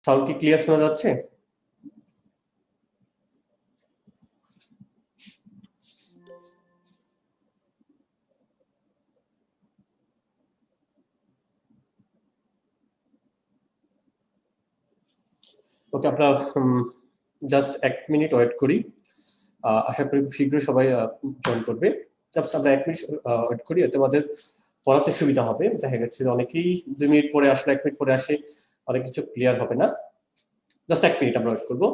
Sound কি clear শোনা যাচ্ছে? ওকে, আমরা জাস্ট 1 মিনিট ওয়েট করি। আশা করি খুব শীঘ্রই সবাই জয়েন করবে। জাস্ট আমরা 1 মিনিট ওয়েট করি, এতে আমাদের পড়াতে সুবিধা হবে। দেখা গেছে যে অনেকেই 2 মিনিট পরে আসলে 1 মিনিট পরে আসে, অনেক কিছু ক্লিয়ার হবে না। জাস্ট 1 মিনিট আমরা ওয়েট করবো।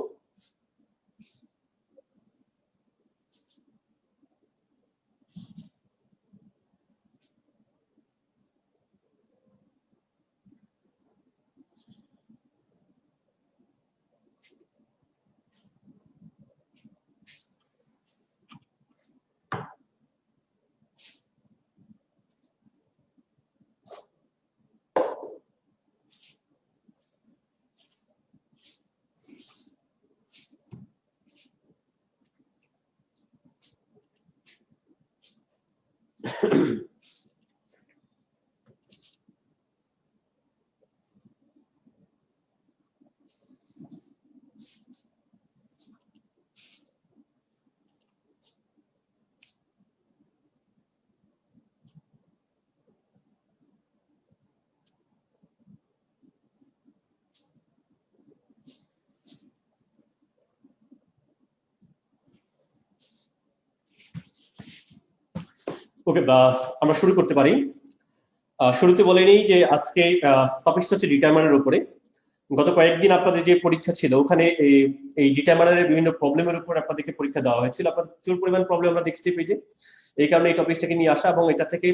ওকে, আমরা শুরু করতে পারি। শুরুতে বলে নিই যে আজকে টপিকটা হচ্ছে ডিটারমাইনারের উপরে। গত কয়েকদিন আপনাদের যে পরীক্ষা ছিল ওখানে এই ডিটারমাইনারের বিভিন্ন প্রবলেমের উপর আপনাদেরকে পরীক্ষা দেওয়া হয়েছিল। আপনাদের প্রচুর পরিমাণ প্রবলেম আমরা দেখছি পেজে, এই কারণে এই টপিকটাকে নিয়ে আসা। এবং এটা থেকে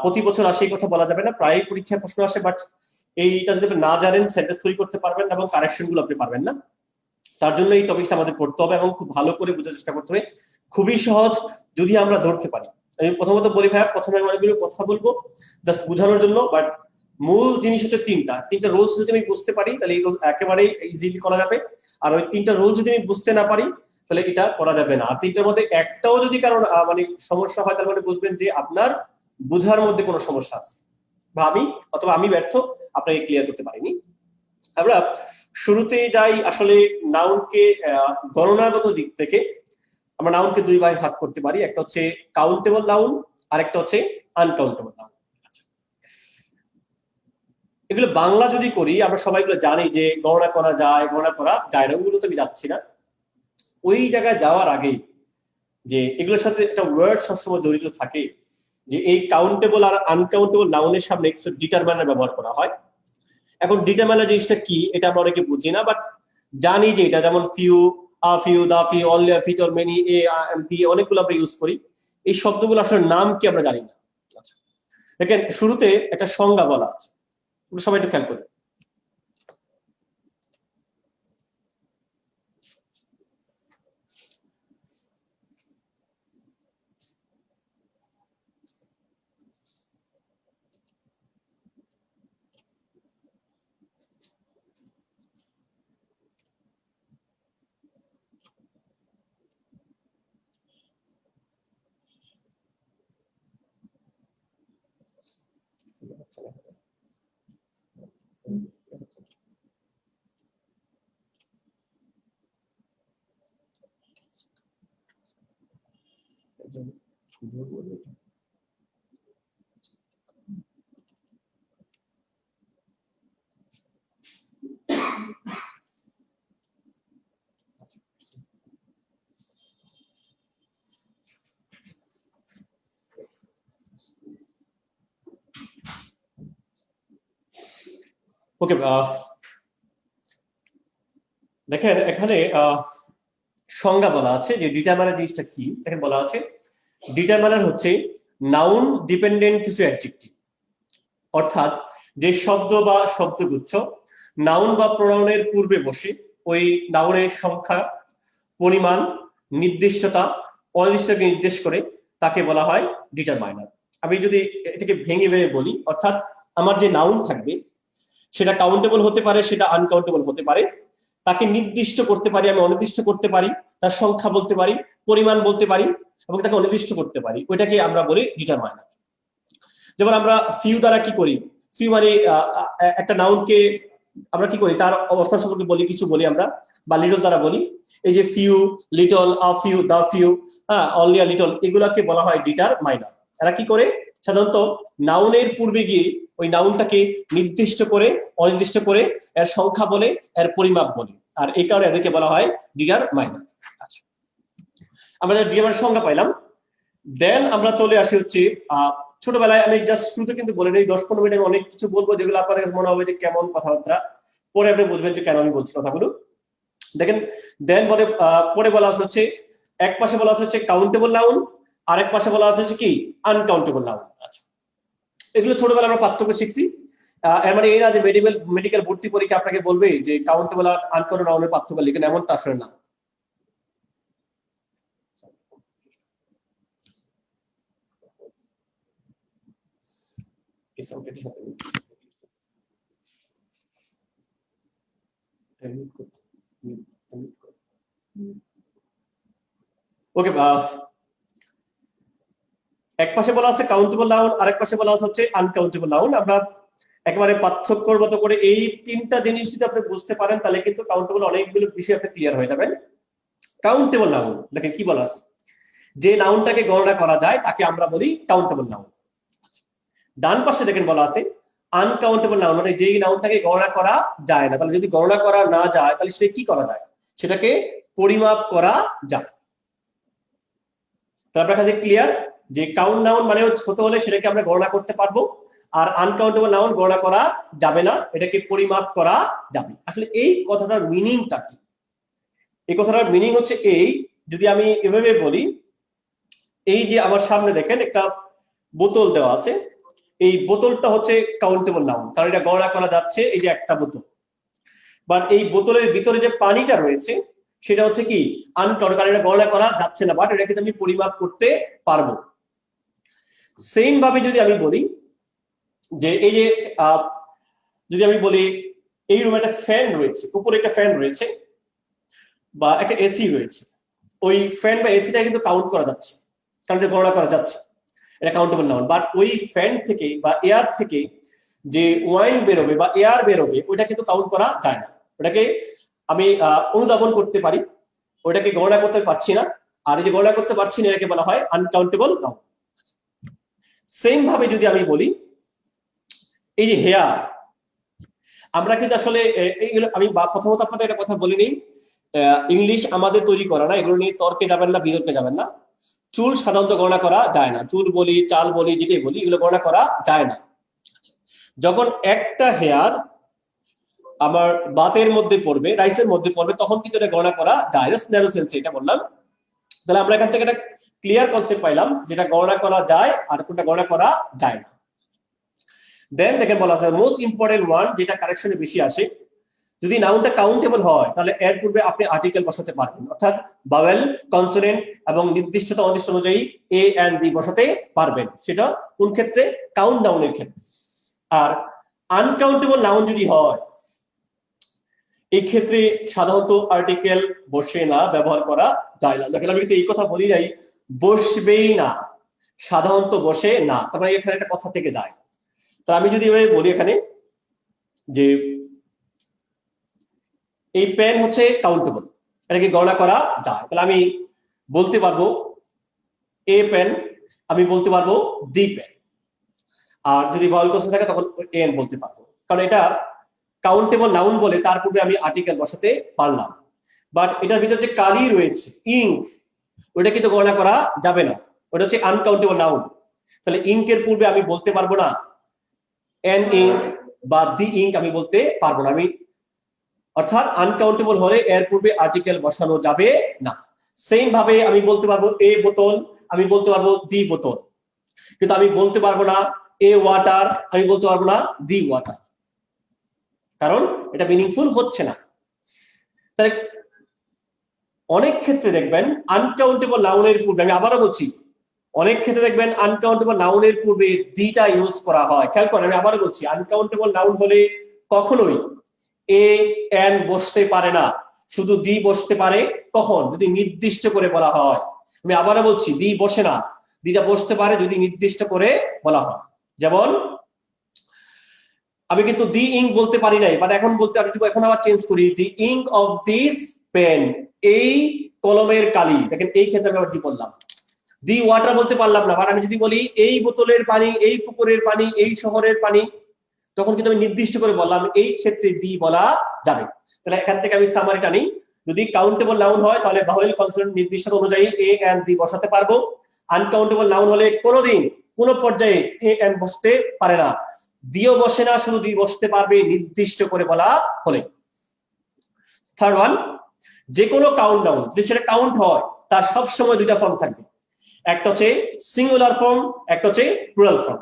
প্রতি বছর আসে এই কথা বলা যাবে না, প্রায় পরীক্ষায় প্রশ্ন আসে, বাট এইটা যদি না জানেন সেন্টেন্স তৈরি করতে পারবেন না এবং কারেকশন গুলো আপনি পারবেন না। তার জন্য এই টপিকটা আমাদের পড়তে হবে এবং খুব ভালো করে বোঝার চেষ্টা করতে হবে। খুবই সহজ যদি আমরা ধরতে পারি। আমি প্রথমত বলি ভাইয়া, প্রথমে আমি অনেকগুলো কথা বলবো জাস্ট বোঝানোর জন্য, বাট মূল জিনিস হচ্ছে তিনটা রুলস যদি আমি বুঝতে পারি তাহলে এই একেবারেই ইজিলি করা যাবে। আর ওই তিনটা রুল যদি আমি বুঝতে না পারি তাহলে এটা করা যাবে না। আর তিনটার মধ্যে একটাও যদি কারণ মানে সমস্যা হয় তাহলে বুঝবেন যে আপনার বোঝার মধ্যে কোনো সমস্যা আছে, বা আমি ব্যর্থ, আপনাকে ক্লিয়ার করতে পারিনি। আমরা শুরুতে যাই আসলে নাউনকে গণনাগত দিক থেকে। আমরা নাউনকে দুই ভাগে ভাগ করতে পারি, একটা হচ্ছে কাউন্টেবল নাউন আর একটা হচ্ছে আনকাউন্টেবল নাউন। এগুলো বাংলা যদি করি আমরা সবাই এগুলো জানি যে গণনা করা যায়, গণনা করা যায় না, ওগুলো তো আমি যাচ্ছি না। ওই জায়গায় যাওয়ার আগে যে এগুলোর সাথে একটা ওয়ার্ড সবসময় জড়িত থাকে, যে এই কাউন্টেবল আর আনকাউন্টেবল নাউনের সামনে কিছু ডিটারমাইনার ব্যবহার করা হয়। এখন ডিটারমাইনার জিনিসটা কি এটা আমরা অনেকে বুঝি না, বাট জানি যে এটা যেমন few, a few, the few, all, fit, all, many, a, empty, অনেকগুলো আমরা ইউজ করি। এই শব্দগুলো আসলে নাম কি আমরা জানি না। আচ্ছা, দেখেন শুরুতে একটা সংজ্ঞা বলা আছে, সবাই একটু খেয়াল করি। ওকে, দেখেন এখানে সংজ্ঞা বলা আছে যে ডিটারমাইনার জিনিসটা কি। দেখেন বলা আছে ডিটারমাইনার হচ্ছে নাউন ডিপেন্ডেন্ট কিছু অ্যাডজেক্টিভ, অর্থাৎ যে শব্দ বা শব্দগুচ্ছ নাউন বা প্রোনাউনের পূর্বে বসে ওই নাউনের সংখ্যা, পরিমাণ, নির্দিষ্টতা, অনির্দিষ্টকে নির্দেশ করে তাকে বলা হয় ডিটারমাইনার। আমি যদি এটাকে ভেঙে ভেঙে বলি, অর্থাৎ আমার যে নাউন থাকবে সেটা কাউন্টেবল হতে পারে, সেটা আনকাউন্টেবল হতে পারে। তাকে নির্দিষ্ট করতে পারি, আমি অনির্দিষ্ট করতে পারি, তার সংখ্যা বলতে পারি, পরিমাণ বলতে পারি এবং তাকে অনির্দিষ্ট করতে পারি, ওইটাকে আমরা বলি ডিটারমাইনার। যেমন আমরা ফিউ দ্বারা কি করি, ফিউ মানে একটা নাউনকে আমরা কি করি, তার অবস্থান সম্পর্কে বলি, কিছু বলি আমরা, বা লিটল দ্বারা বলি। এই যে few, little, a few, the few, হ্যাঁ, অনলি আ লিটল, এগুলাকে বলা হয় ডিটারমাইনার। এরা কি করে, সাধারণত নাউনের পূর্বে গিয়ে ওই নাউনটাকে নির্দিষ্ট করে, অনির্দিষ্ট করে এর সংখ্যা বলে, এর পরিমাপ বলে, আর এই কারণে এদেরকে বলা হয় ডিটারমাইনার। আচ্ছা, আমরা ডিটারমাইনার সংজ্ঞা পাইলাম। দেন আমরা চলে আসি হচ্ছে ছোটবেলায়, আমি জাস্ট শুরুতে কিন্তু বলে নেই, 10-15 মিনিট আমি অনেক কিছু বলবো যেগুলো আপনাদের কাছে মনে হবে যে কেমন কথাবার্তা, পরে আপনি বুঝবেন যে কেন আমি বলছি কথাগুলো। দেখেন, দেন বলে পরে বলা আছে হচ্ছে, এক পাশে বলা আছে হচ্ছে কাউন্টেবল নাউন, আর এক পাশে বলা আছে হচ্ছে কি আনকাউন্টেবল নাউন। আচ্ছা, এগুলো ছোটবেলায় আমরা পার্থক্য শিখছি। এর মানে এই না যে মেডিকেল ভর্তি পরীক্ষা আপনাকে বলবে যে কাউন্টেবল আর আনকাউন্টেবল নাউনের পার্থক্য লিখেন, এমনটা আসলে না। ওকে, এক পাশে বলা আছে কাউন্টেবল নাউন, আরেক পাশে বলা আছে হচ্ছে আনকাউন্টেবল নাউন। আমরা একেবারে পার্থক্যর মতো করে এই তিনটা জিনিস যদি আপনি বুঝতে পারেন, তাহলে কিন্তু কাউন্টেবল অনেকগুলো বিষয় আপনি ক্লিয়ার হয়ে যাবেন। কাউন্টেবল নাউন দেখেন কি বলা আছে, যে নাউনটাকে গণনা করা যায় তাকে আমরা বলি কাউন্টেবল নাউন। ডান পাশে দেখেন বলা আছে আনকাউন্টেবল নাউন, মানে যেই নাউনটাকে গণনা করা যায় না। তাহলে যদি গণনা করা না যায়, তাহলে সেটা কি করা যায়, সেটাকে পরিমাপ করা যায়। তো আপনার কাছে ক্লিয়ার যে কাউন্ট নাউন মানে ছোট হলে সেটাকে আমরা গণনা করতে পারবো, আর আনকাউন্টেবল নাউন গণনা করা যাবে না, এটাকে পরিমাপ করা যাবে। আসলে এই কথাটার মিনিংটা কি? এই কথাটার মিনিং হচ্ছে এই, যদি আমি এভাবে বলি, এই যে আমার সামনে দেখেন একটা বোতল দেওয়া আছে, এই বোতলটা হচ্ছে কাউন্টেবল নাউন, কারণ এটা গণনা করা যাচ্ছে, এই যে একটা বোতল। বাট এই বোতলের ভিতরে যে পানিটা রয়েছে সেটা হচ্ছে কি আনকাউন্টেবল, কারণ এটা গণনা করা যাচ্ছে না, বাট এটা কিন্তু আমি পরিমাপ করতে পারবো। সেম ভাবে যদি আমি বলি যে এই যে যদি আমি বলি এই রুমে একটা ফ্যান রয়েছে, উপরে একটা ফ্যান রয়েছে বা একটা এসি রয়েছে, ওই ফ্যান বা এসিটা কিন্তু কাউন্ট করা যাচ্ছে, কারণ এটা গণনা করা যাচ্ছে, এটা কাউন্টেবল নাউন। বাট ওই ফ্যান থেকে বা এয়ার থেকে যে ওয়াইন বেরোবে বা এয়ার বেরোবে, ওইটা কিন্তু কাউন্ট করা যায় না, ওটাকে আমি অনুধাবন করতে পারি, ওইটাকে গণনা করতে পারছি না। আর এই যে গণনা করতে পারছি না, এটাকে বলা হয় আনকাউন্টেবল নাউন। সেম ভাবে যদি আমি বলি এই যে হেয়ার, আমরা কিন্তু আসলে এইগুলো আমি প্রথমত আপনাদের একটা কথা বলে নিই, ইংলিশ আমাদের তৈরি করা না, এগুলো নিয়ে তর্কে যাবেন না, বিতর্কে যাবেন না। চুল সাধারণত গণনা করা যায় না, চুল বলি, চাল বলি, যেটাই বলি, এগুলো গণনা করা যায় না। যখন একটা হেয়ার আমার বাতের মধ্যে পড়বে, রাইসের মধ্যে পড়বে, তখন কিন্তু এটা গণনা করা যায়, জাস্ট ন্যারো সেন্সে এটা বললাম। তাহলে আমরা এখান থেকে একটা ক্লিয়ার কনসেপ্ট পাইলাম, যেটা গণনা করা যায় আর কোনটা গণনা করা যায় না। দেন দেখেন বলা আছে মোস্ট ইম্পর্টেন্ট ওয়ান, যেটা কারেকশনে বেশি আসে, যদি নাউনটা কাউন্টেবল হয় তাহলে এর পূর্বে আপনি আর্টিকেল বসাতে পারবেন, অর্থাৎ ভাওয়েল, কনসোনেন্ট এবং নির্দিষ্টতা অনির্দিষ্ট অনুযায়ী এ এন্ড দি বসাতে পারবেন। সেটা কোন ক্ষেত্রে? কাউন্ট নাউনের ক্ষেত্রে। আর আনকাউন্টেবল নাউন যদি হয়, এই ক্ষেত্রে সাধারণত আর্টিকেল বসে না, ব্যবহার করা যায় না। দেখেন আমি কিন্তু এই কথা বলি নাই, বসবেই না, সাধারণত বসে না, তারপরে এখানে একটা কথা থেকে যায়। তো আমি যদি বলি এখানে যে এই পেন হচ্ছে কাউন্টেবল, এটাকে গণনা করা যায়, তাহলে আমি বলতে পারবো এ পেন, আমি বলতে পারবো দি পেন। আর যদি ভাওয়েল কোশ্চেন থাকে তখন এন বলতে পারবো, কারণ এটা কাউন্টেবল নাউন বলে তার পূর্বে আমি আর্টিকেল বসাতে পারলাম। বাট এটার ভিতর যে কালি রয়েছে, ইঙ্ক, ওটা কিন্তু গণনা করা যাবে না, ওটা হচ্ছে আনকাউন্টেবল নাউন। তাহলে ইঙ্কের পূর্বে আমি বলতে পারবো না এন ইঙ্ক বা দি ইঙ্ক, আমি বলতে পারবো না। আমি অর্থাৎ আনকাউন্টেবল হলে এর পূর্বে আর্টিকেল বসানো যাবে না। সেম ভাবে আমি বলতে পারবো এ বোতল, আমি বলতে পারবো দি বোতল, কিন্তু আমি বলতে পারবো না এ ওয়াটার, আমি বলতে পারবো না দি ওয়াটার, কারণ এটা মিনিংফুল হচ্ছে না। তাহলে অনেক ক্ষেত্রে দেখবেন আনকাউন্টেবল নাউনের পূর্বে, আমি আবারও বলছি, অনেক ক্ষেত্রে দেখবেন আনকাউন্টেবল নাউনের পূর্বে দিটা ইউজ করা হয়। খেয়াল করেন, আমি আবারও বলছি, আনকাউন্টেবল নাউন হলে কখনোই এ এন বসতে পারে না, শুধু দি বসতে পারে। কখন? যদি নির্দিষ্ট করে বলা হয়। আমি আবারও বলছি, দি বসে না, দিটা বসতে পারে যদি নির্দিষ্ট করে বলা হয়। যেমন আমি কিন্তু দি ইঙ্ক বলতে পারি নাই, বাট এখন বলতে আমি যদি এখন আবার চেঞ্জ করি দি ইঙ্ক অফ দিস পেন, এই কলমের কালি, দেখেন এই ক্ষেত্রে আমি আবার দি বললাম। দি ওয়াটার বলতে পারলাম না, বাট আমি যদি বলি এই বোতলের পানি, এই পুকুরের পানি, এই শহরের পানি, তখন কিন্তু আমি নির্দিষ্ট করে বললাম এই ক্ষেত্রে দি বলা যাবে। তাহলে এখান থেকে আমি সামারিটা নিই, যদি কাউন্টেবল নাউন হয় তাহলে ভাওয়েল কনসোনেন্ট নির্দিষ্ট অনুযায়ী এ এন্ড দি বসাতে পারবো। আনকাউন্টেবল নাউন হলে কোনোদিন কোনো পর্যায়ে এ এন্ড বসতে পারে না, দিও বসে না, শুধু দি বসতে পারবে নির্দিষ্ট করে বলা হলে। থার্ড ওয়ান, যে কোনো কাউন্ট নাউন যদি সেটা কাউন্ট হয় তার সব সময় দুইটা ফর্ম থাকবে, একটা হচ্ছে সিঙ্গুলার ফর্ম, একটা হচ্ছে প্লুরাল ফর্ম।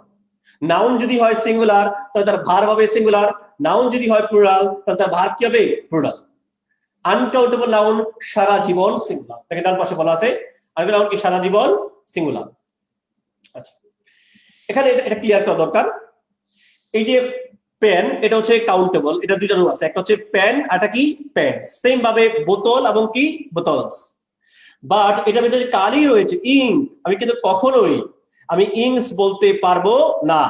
নাউন যদি হয় সিঙ্গুলার তাহলে তার ভার্ব হবে সিঙ্গুলার, নাউন যদি হয় প্লুরাল তাহলে তার ভার্ব কি হবে প্লুরাল। আনকাউন্টেবল নাউন সারা জীবন সিঙ্গুলার, দেখেন ডান পাশে বলা আছে আনকাউন্টেবল নাউন কি সারা জীবন সিঙ্গুলার। আচ্ছা, এখানে এটা ক্লিয়ার করা দরকার। এই যে পেন, এটা হচ্ছে কাউন্টেবল, এটা দুইটা রূপ আছে, একটা হচ্ছে পেন আর একটা কি পেন। সেম ভাবে বোতল এবং কি বোতলস, বাট এটার ভিতরে কালি রয়েছে ইঙ্ক, আমি কিন্তু কখনোই আমি ইঙ্কস বলতে পারবো না।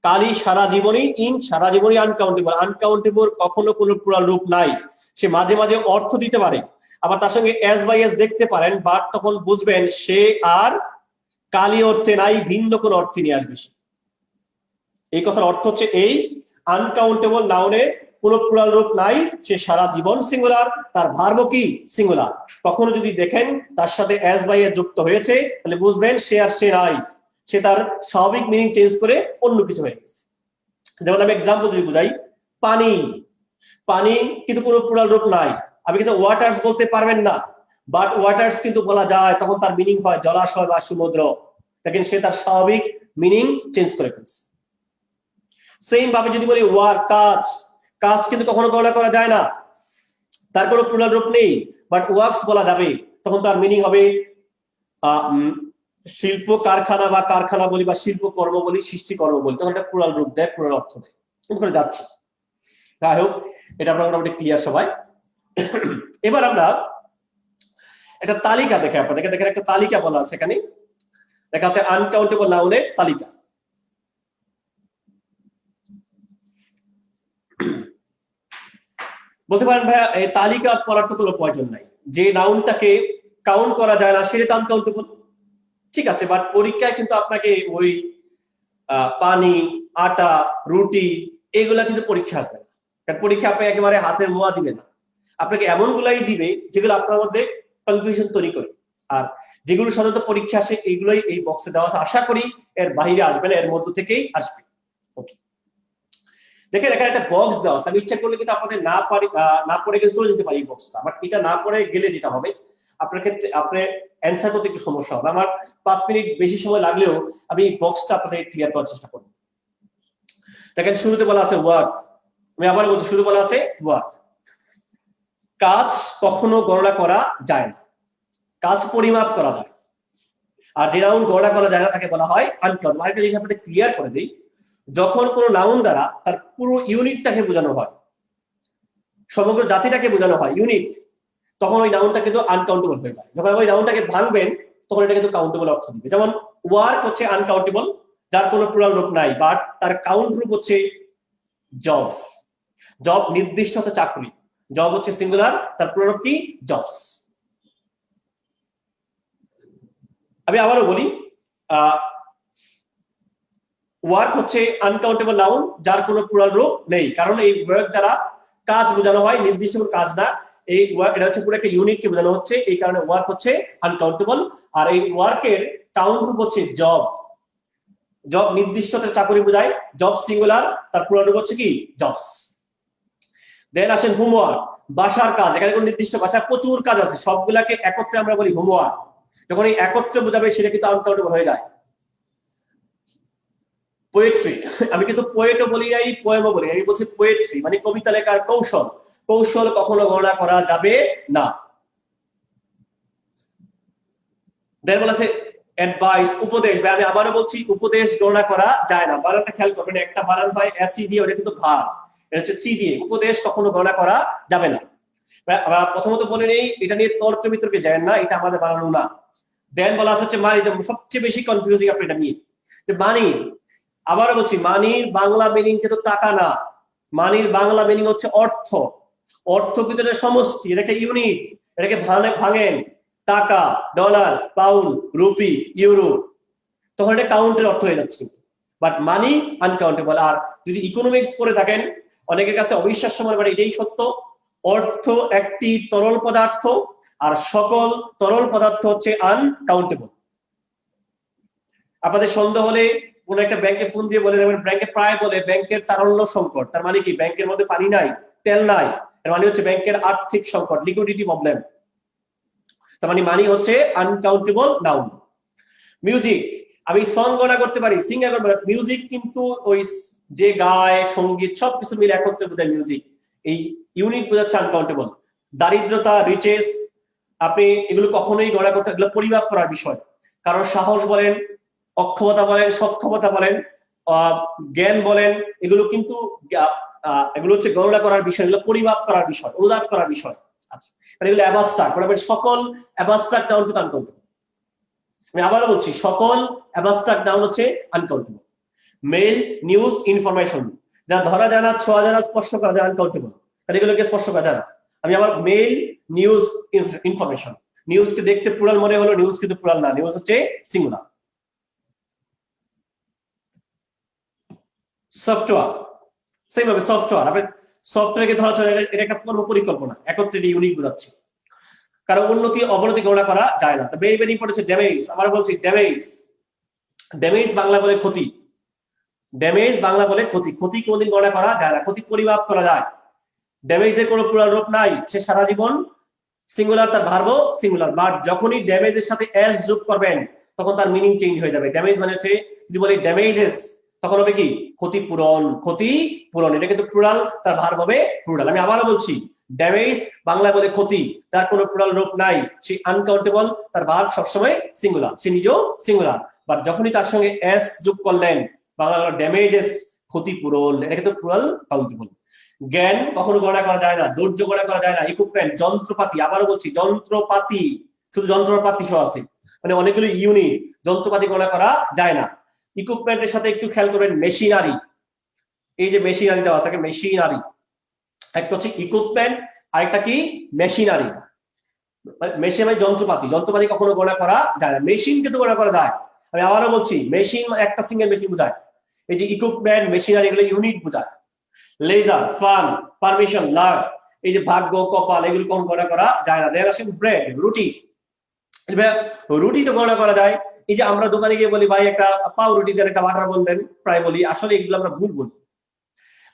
কালি সারা জীবনই, ইঙ্ক সারা জীবনই আনকাউন্টেবল। আনকাউন্টেবল কখনো কোনো প্লুরাল রূপ নাই, সে মাঝে মাঝে অর্থ দিতে পারে, আবার তার সঙ্গে এস বাই এস দেখতে পারেন, বাট তখন বুঝবেন সে আর কালি অর্থে নাই, ভিন্ন কোন অর্থে নিয়ে আসবে সে। এই কথার অর্থ হচ্ছে এই, আনকাউন্টেবল নাউনের কোনো প্লুরাল রূপ নাই, সে সারা জীবন সিঙ্গুলার, তার ভার্ব কি সিঙ্গুলার। কখনো যদি দেখেন তার সাথে এস বাই এস যুক্ত হয়েছে তাহলে বুঝবেন সে আর সে নাই, সে তার স্বাভাবিক মিনিং চেঞ্জ করে অন্য কিছু হয়ে গেছে। যেমন আমি এক্সাম্পল যদি বুঝাই, পানি, পানি কিন্তু কোনো প্লুরাল রূপ নাই, আমি কিন্তু ওয়াটার্স বলতে পারবেন না, বাট ওয়াটার্স কিন্তু বলা যায়, তখন তার মিনিং হয় জলাশয় বা সমুদ্র, দেখেন সে তার স্বাভাবিক মিনিং চেঞ্জ করে ফেলছে। সেম ভাবে যদি বলি ওয়ার্ক, কাজ, কাজ কিন্তু কখনো গণনা করা যায় না, তার কোনো প্লুরাল রূপ নেই, বাট ওয়ার্কস বলা যাবে, তখন তার মিনিং হবে শিল্প কারখানা, বা কারখানা বলি বা শিল্প কর্ম বলি, সৃষ্টি কর্ম বলি, তখন একটা প্লুরাল রূপ দেয়, প্লুরাল অর্থ দেয়। করে যাচ্ছি, যাই হোক এটা আপনার মোটামুটি ক্লিয়ার সবাই। এবার আমরা একটা তালিকা দেখে আপনাদেরকে, দেখেন একটা তালিকা বলা আছে এখানে, দেখা আছে আনকাউন্টেবল নাউনের তালিকা। বলতে পারেন ভাইয়া এই তালিকা করার তো কোনো প্রয়োজন নাই, যে নাউনটাকে কাউন্ট করা যায় না সেটা তো আনকাউন্টেবল, ঠিক আছে, বাট পরীক্ষায় কিন্তু আপনাকে ওই পানি, আটা, রুটি এগুলা কিন্তু পরীক্ষা আসবে না, কারণ পরীক্ষা আপনাকে একেবারে হাতের মোয়া দিবে না, আপনাকে এমন গুলাই দিবে যেগুলো আপনার মধ্যে কনফিউশন তৈরি করে, আর যেগুলো সাধারণত পরীক্ষা আসে এইগুলোই এই বক্সে দেওয়া আছে, আশা করি এর বাইরে আসবে না, এর মধ্য থেকেই আসবে। ওকে, দেখেন এখানে একটা বক্স দেওয়া আছে, আমি ইচ্ছা করলে কিন্তু আপনাদের না পড়ে গেলে চলে যেতে পারি এই বক্সটা, বাট এটা না পড়ে গেলে যেটা হবে আপনার ক্ষেত্রে আপনার অ্যান্সার করতে একটু সমস্যা হবে, আমার 5 মিনিট বেশি সময় লাগলেও আমি এই বক্সটা আপনাদের ক্লিয়ার করার চেষ্টা করব। দেখেন শুরুতে বলা আছে ওয়ার্ক, আমি আবার বলছি শুরু বলা আছে ওয়ার্ক। কাজ কখনো গণনা করা যায় না, কাজ পরিমাপ করা যায়, আর যে নাউন গণনা করা যায় না তাকে বলা হয় আনকাউন্টেবল। আরেকটা জিনিস আপনাদের ক্লিয়ার করে দিই, যখন কোনো নাউন দ্বারা তার পুরো ইউনিটটাকে বোঝানো হয়, সমগ্র জাতিটাকে বোঝানো হয় ইউনিট, তখন ওই নাউনটা কিন্তু আনকাউন্টেবল হয়ে যায়। যখন ওই নাউনটাকে ভাঙবেন তখন এটা কিন্তু কাউন্টেবল অর্থ দিবে। যেমন ওয়ার্ক হচ্ছে আনকাউন্টেবল, যার কোনো প্লুরাল রূপ নাই, বাট তার কাউন্ট রূপ হচ্ছে জব। জব নির্দিষ্ট হচ্ছে চাকরি, জব হচ্ছে সিঙ্গুলার, তার প্লুরাল রূপ কি জবস। আমি আবারও বলি, ওয়ার্ক হচ্ছে আনকাউন্টেবল নাউন যার কোনো প্লুরাল রূপ নেই, কারণ এই ওয়ার্ক দ্বারা কাজ বোঝানো হয়, নির্দিষ্ট কোনো কাজ না, এই ওয়ার্ক এটা হচ্ছে পুরো একটা ইউনিটকে বোঝানো হচ্ছে, এই কারণে ওয়ার্ক হচ্ছে আনকাউন্টেবল। আর এই ওয়ার্কের কাউন্ট রূপ হচ্ছে জব, জব নির্দিষ্ট চাকরি বোঝায়, জব সিঙ্গুলার, তার প্লুরাল রূপ হচ্ছে কি জবস। দেন আসেন হোমওয়ার্ক, বাসার কাজ, এখানে কোনো নির্দিষ্ট বাসায় প্রচুর কাজ আছে, সবগুলাকে একত্রে আমরা বলি হোমওয়ার্ক, যখন এই একত্রে বোঝাবে সেটা কিন্তু আনকাউন্টেবল হয়ে যায়। পোয়েট্রি, আমি কিন্তু পোয়েটও বলি নাই, পোয়েমও বলি, আমি বলছি পোয়েট্রি মানে কবিতা লেখার কৌশল, কৌশল কখনো গণনা করা যাবে না। দেন বলেছে অ্যাডভাইস, উপদেশ, ভাই আমি আবারও বলছি উপদেশ গণনা করা যায় না, বানানটা খেয়াল করবেন, একটা বানান হয় এসি দিয়ে, ওটা কিন্তু ভার, এটা হচ্ছে সি দিয়ে, উপদেশ কখনো গণনা করা যাবে না। প্রথমত বলে নেই এটা নিয়ে তর্ক বিতর্কে যায় না, এটা আমাদের বানানো না। দেন বলা হচ্ছে মানি, সবচেয়ে বেশি কনফিউজিং আপনি এটা নিয়ে, যে মানি আবারও বলছি, মানির বাংলা মিনিং কিন্তু টাকা না, মানির বাংলা মিনিং হচ্ছে অর্থ। অর্থ কিন্তু এটা সমষ্টি, এটা একটা ইউনিট, এটাকে ভাঙেন টাকা, ডলার, পাউন্ড, রুপি, ইউরো, তখন এটা কাউন্টের অর্থ হয়ে যাচ্ছে। But money uncountable. আর যদি ইকোনমিক্স করে থাকেন, অনেকের কাছে অবিশ্বাস্য মনে করে, এটাই সত্য। অর্থ একটি তরল পদার্থ, আর সকল তরল পদার্থ হচ্ছে আনকাউন্টেবল। আপনাদের সন্দেহ হলে কোন একটা ব্যাংকে ফোন দিয়ে বলে দেবেন, ব্যাংকে প্রায় বলে ব্যাংকের তারল্য সংকট। তার মানে কি? ব্যাংকের মধ্যে পানি নাই, তেল নাই, এর মানে হচ্ছে ব্যাংকের আর্থিক সংকট, লিকুইডিটি প্রবলেম। তার মানে মানি হচ্ছে আনকাউন্টেবল নাউন। মিউজিক, আমি সং গণনা করতে পারি, সিঙ্গার করতে পারি, মিউজিক কিন্তু ওই যে গায়, সঙ্গীত সবকিছু মিলে একত্রে বোঝায় মিউজিক। এই ইউনিট বোঝাচ্ছে আনকাউন্টেবল। দারিদ্রতা, রিচেস, আপনি এগুলো কখনোই গণনা করতে, এগুলো পরিমাপ করার বিষয়। কারণ সাহস বলেন, অক্ষমতা বলেন, সক্ষমতা বলেন, জ্ঞান বলেন, এগুলো কিন্তু এগুলো হচ্ছে গণনা করার বিষয়, এগুলো পরিমাপ করার বিষয়, অনুদান করার বিষয়। আচ্ছা, মানে এগুলো অ্যাবস্ট্রাক্ট, মানে সকল অ্যাবস্ট্রাক্ট নাউন কিন্তু আনকাউন্টেবল। আমি আবারও বলছি, সকল অ্যাবস্ট্রাক্ট নাউন হচ্ছে আনকাউন্টেবল। মেল, নিউজ, ইনফরমেশন, যা ধরা যায় না, ছোঁয়া যায় না, স্পর্শ করা যায়, আনকাউন্টেবল। মানে এগুলোকে স্পর্শ করা যায় না। আমি আবার মেল, নিউজ, ইনফরমেশন, নিউজকে দেখতে প্লুরাল মনে হলো, নিউজ কিন্তু প্লুরাল না, নিউজ হচ্ছে সিঙ্গুলার। সফটওয়্যার, সেইভাবে সফটওয়্যার, আপনি সফটওয়্যারকে ধরা চলে, এটা একটা কর্ম পরিকল্পনা, একত্রে ইউনিট বোঝাচ্ছে। কারণ উন্নতি অবনতি গণনা করা যায় না। তো ভেরি ভেরি ইম্পর্টেন্ট হচ্ছে ড্যামেজ। আবার বলছি ড্যামেজ, ড্যামেজ বাংলা বলে ক্ষতি, ড্যামেজ বাংলা বলে ক্ষতি। ক্ষতি কোনদিন গণনা করা যায় না, ক্ষতি পরিমাপ করা যায়। ড্যামেজের কোনো প্লুরাল রূপ নাই, সে সারা জীবন সিঙ্গুলার, তার ভার্বও সিঙ্গুলার। বাট যখনই ড্যামেজের সাথে এস যোগ করবেন, তখন তার মিনিং চেঞ্জ হয়ে যাবে। ড্যামেজ মানে হচ্ছে, যদি বলি ড্যামেজেস, তখন হবে কি? ক্ষতিপূরণ, ক্ষতিপূরণ। এটা কিন্তু প্লুরাল, তার ভার্ব হবে প্লুরাল। আমি আবারও বলছি, ড্যামেজ বাংলা বলে ক্ষতি, তার কোনো প্লুরাল রূপ নাই, সে আনকাউন্টেবল, তার ভার্ব সবসময় সিঙ্গুলার, সে নিজেও সিঙ্গুলার। বাট যখনই তার সঙ্গে এস যোগ করলেন, বাংলা ড্যামেজেস, ক্ষতিপূরণ, এটা কিন্তু প্লুরাল কাউন্টেবল। জ্ঞান কখনো গণনা করা যায় না, ধৈর্য গণনা করা যায় না। ইকুইপমেন্ট, যন্ত্রপাতি, আবারও বলছি যন্ত্রপাতি, শুধু যন্ত্রপাতি সহ আছে, মানে অনেকগুলো ইউনিট, যন্ত্রপাতি গণনা করা যায় না। ইকুইপমেন্টের সাথে একটু খেয়াল করবেন, মেশিনারি, এই যে মেশিনারি দেওয়া আছে, মেশিনারি, একটা হচ্ছে ইকুইপমেন্ট, আরেকটা কি? মেশিনারি। মেশিন মানে যন্ত্রপাতি, যন্ত্রপাতি কখনো গণনা করা যায় না, মেশিন কিন্তু গণনা করা যায়। আমি আবারও বলছি, মেশিন একটা সিঙ্গেল মেশিন বোঝায়, এই যে ইকুইপমেন্ট, মেশিনারি, এগুলো ইউনিট বোঝায়। লেজার, ফান, পারমিশন, লাভ, এই যে ভাগ্য, কপাল, এগুলো কোন গণনা করা যায় না। দেয়ার আসেন ব্রেড, রুটি, রুটি তো গণনা করা যায়। এই যে আমরা দোকানে গিয়ে বলি, ভাই একটা পাউ রুটি দেন, একটা বাটার বল দেন, প্রায় বলি, আসলে এগুলো আমরা ভুল বলি।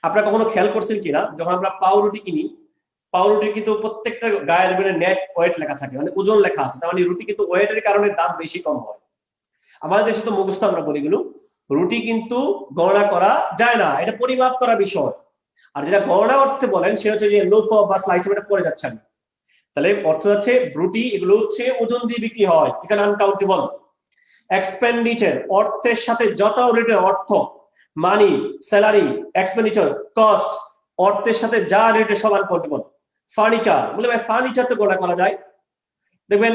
আপনারা কখনো খেয়াল করছেন কিনা, যখন আমরা পাউ রুটি কিনি, পাউ রুটি কিন্তু প্রত্যেকটা গায়ে দেখবেন নেট ওয়েট লেখা থাকে, মানে ওজন লেখা আছে। তার মানে রুটি কিন্তু ওয়েটের কারণে দাম বেশি কম হয়। আমাদের দেশে তো মুখস্থ আমরা বলি এগুলো, রুটি কিন্তু গণনা করা যায় না, এটা পরিমাপ করা বিষয়। আর যেটা গণনা অর্থে বলেন, সেটা হচ্ছে যে লোফ বা স্লাইস, এটা পড়ে যাচ্ছে আমি। তাহলে অর্থ যাচ্ছে রুটি, এগুলো হচ্ছে ওজন দিয়ে বিক্রি হয়, এখানে আনকাউন্টেবল। এক্সপেন্ডিচার, অর্থের সাথে যত রিলেটেড, অর্থ, মানি, স্যালারি, এক্সপেন্ডিচার, কস্ট, অর্থের সাথে যা রিলেটেড সব আনকাউন্টেবল। ফার্নিচার, বলে ভাই ফার্নিচার তো গণনা করা যায়। দেখবেন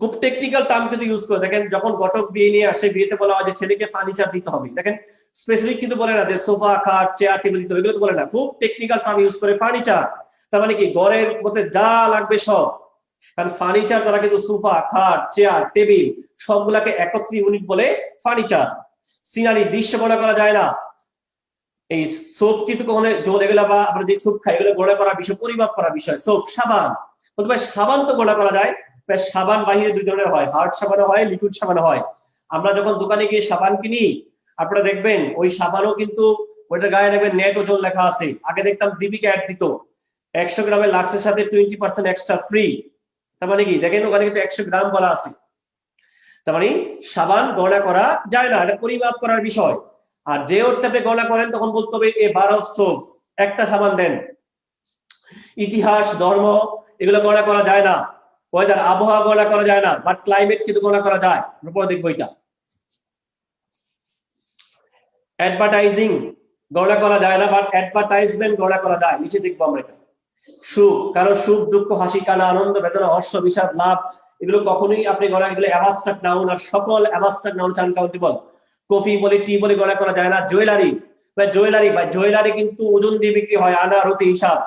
খুব টেকনিক্যাল টার্ম কিন্তু ইউজ করে, দেখেন যখন ঘটক বিয়ে নিয়ে আসে, বিয়েতে বলা হয় যে ছেলেকে ফার্নিচার দিতে হবে, দেখেন স্পেসিফিক কিন্তু বলে না যে সোফা, খাট, চেয়ার, টেবিল দিতে হবে, এগুলো তো বলে না, খুব টেকনিক্যাল টার্ম ইউজ করে ফার্নিচার। তার মানে কি? ঘরের মধ্যে যা লাগবে সব। কারণ ফার্নিচার দ্বারা কিন্তু সোফা, খাট, চেয়ার, টেবিল সবগুলাকে একত্রিত ইউনিট বলে ফার্নিচার। সিনারি, দৃশ্য গণনা করা যায় না। এই সোপ কিন্তু কখনো জল, এগুলা বা আমরা যে সোপ খাই, এগুলো গণনা করার বিষয়, পরিমাপ করার বিষয়। সোপ, সাবান, বলতে ভাই সাবান তো গণনা করা যায়। সাবান বাহিরে দুই ধরনের হয়, হার্ড সাবানও হয়, লিকুইড সাবানও হয়। আমরা যখন দোকানে গিয়ে সাবান কিনি, আপনারা দেখবেন ওই সাবানও কিন্তু ওইটার গায়ে দেখবেন নেট ওজন লেখা আছে। আগে দেখতাম দীপিকা অ্যাড দিত, 100 গ্রামের লাক্সের সাথে 20% এক্সট্রা ফ্রি। তার মানে কি? দেখেন ওখানে কিন্তু 100 গ্রাম বলা আছে। তার মানে সাবান গণনা করা যায় না, এটা পরিমাপ করার বিষয়। আর যে অর্থে আপনি গণনা করেন, তখন বলতে হবে এ বার অফ সোপ, একটা সাবান দেন। ইতিহাস, ধর্ম, এগুলো গণনা করা যায় না। ওয়েদার, আবহাওয়া গণনা করা যায় না, বাট ক্লাইমেট কিন্তু গণনা করা যায়। পরে দেখবো এটা। অ্যাডভার্টাইজিং গণনা করা যায় না, বাট অ্যাডভার্টাইজমেন্ট গণনা করা যায়, নিচে দেখবো আমরা এটা। সুখ, কারণ সুখ, দুঃখ, হাসি, কান্না, আনন্দ, বেদনা, হর্ষ, বিষাদ, লাভ, এগুলো কখনোই আপনি গণনা, এগুলো অ্যাবস্ট্রাক্ট নাউন, আর সকল অ্যাবস্ট্রাক্ট নাউন আনকাউন্টেবল। কফি বলি, টি বলি গণনা করা যায় না। জুয়েলারি বা জুয়েলারি কিন্তু ওজন দিয়ে বিক্রি হয়, আনা রতি হিসাব,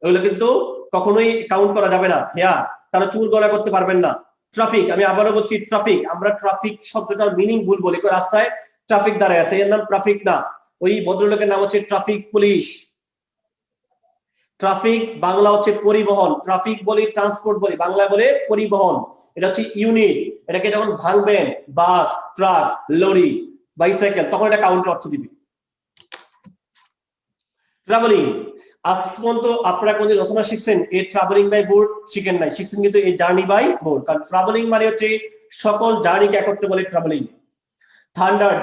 এগুলো কিন্তু কখনোই কাউন্ট করা যাবে না। হ্যাঁ, তারা চুল গণনা করতে পারবেন না। ট্রাফিক, আমি আবারও বলছি ট্রাফিক, আমরা ট্রাফিক শব্দটার মিনিং ভুল বলি, রাস্তায় ট্রাফিক দাঁড়ায় আছে, এর নাম ট্রাফিক না, ওই ভদ্রলোকের নাম হচ্ছে ট্রাফিক পুলিশ। ট্রাফিক বাংলা হচ্ছে পরিবহন, ট্রাফিক বলি ট্রান্সপোর্ট বলি, বাংলায় বলে পরিবহন। এটা হচ্ছে ইউনিট, এটাকে যখন ভাঙবেন বাস, ট্রাক, লরি, বাইসাইকেল, তখন এটা কাউন্টের অর্থ দিবে। ট্রাভেলিং, আজ পর্যন্ত আপনারা কোনদিন রচনা শিখছেন এই ট্রাভেলিং বাই বোর্ড? শিখেন নাই, শিখছেন কিন্তু এই জার্নি বাই বোর্ড, কারণ ট্রাভেলিং মানে হচ্ছে সকল জার্নিকে একত্রে বলে ট্রাভেলিং। থান্ডার,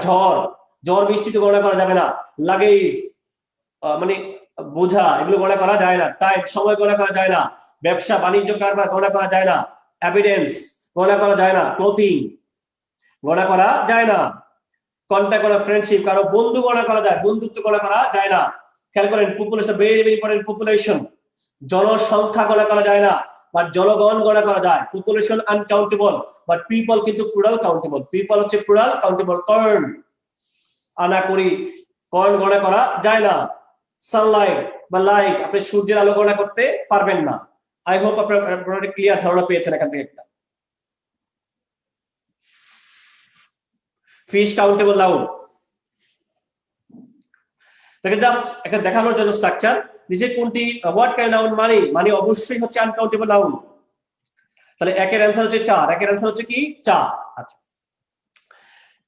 ঝড় বৃষ্টিতে গণনা করা যাবে না। লাগেজ মানে বোঝা, এগুলো গণনা করা যায় না। টাইম, সময় গণনা করা যায় না। ব্যবসা বাণিজ্য কারবার গণনা করা যায় না। এভিডেন্স গণনা করা যায় না। ক্লোথিং গণনা করা যায় না। কন্ট্যাক্ট করা, ফ্রেন্ডশিপ, কারো বন্ধু গণনা করা যায়, বন্ধুত্ব গণনা করা যায় না। খেয়াল করেন, population very very important. Population, জনসংখ্যা গণনা করা যায় না, বাট জনগণ গণনা করা যায়। পপুলেশন আনকাউন্টেবল, বাট পিপল কিন্তু প্লুরাল কাউন্টেবল। পিপল হচ্ছে প্লুরাল কাউন্টেবল। কর্ন, আনা করি, কর্ন গণনা করা যায় না। সানলাইট বা লাইট, আপনি সূর্যের আলো গণনা করতে পারবেন না। আই হোপ আপনারা ক্লিয়ার ধারণা পেয়েছেন এখান থেকে একটা। ফিশ কাউন্টেবল নাউন, তাকে জাস্ট একটা দেখানোর জন্য স্ট্রাকচার নিচে কোনটি হোয়াট কাইন্ড নাউন মানে অবশ্যই হচ্ছে আনকাউন্টেবল নাউন। তাহলে একের অ্যান্সার হচ্ছে চার, একের অ্যান্সার হচ্ছে কি চার। আচ্ছা,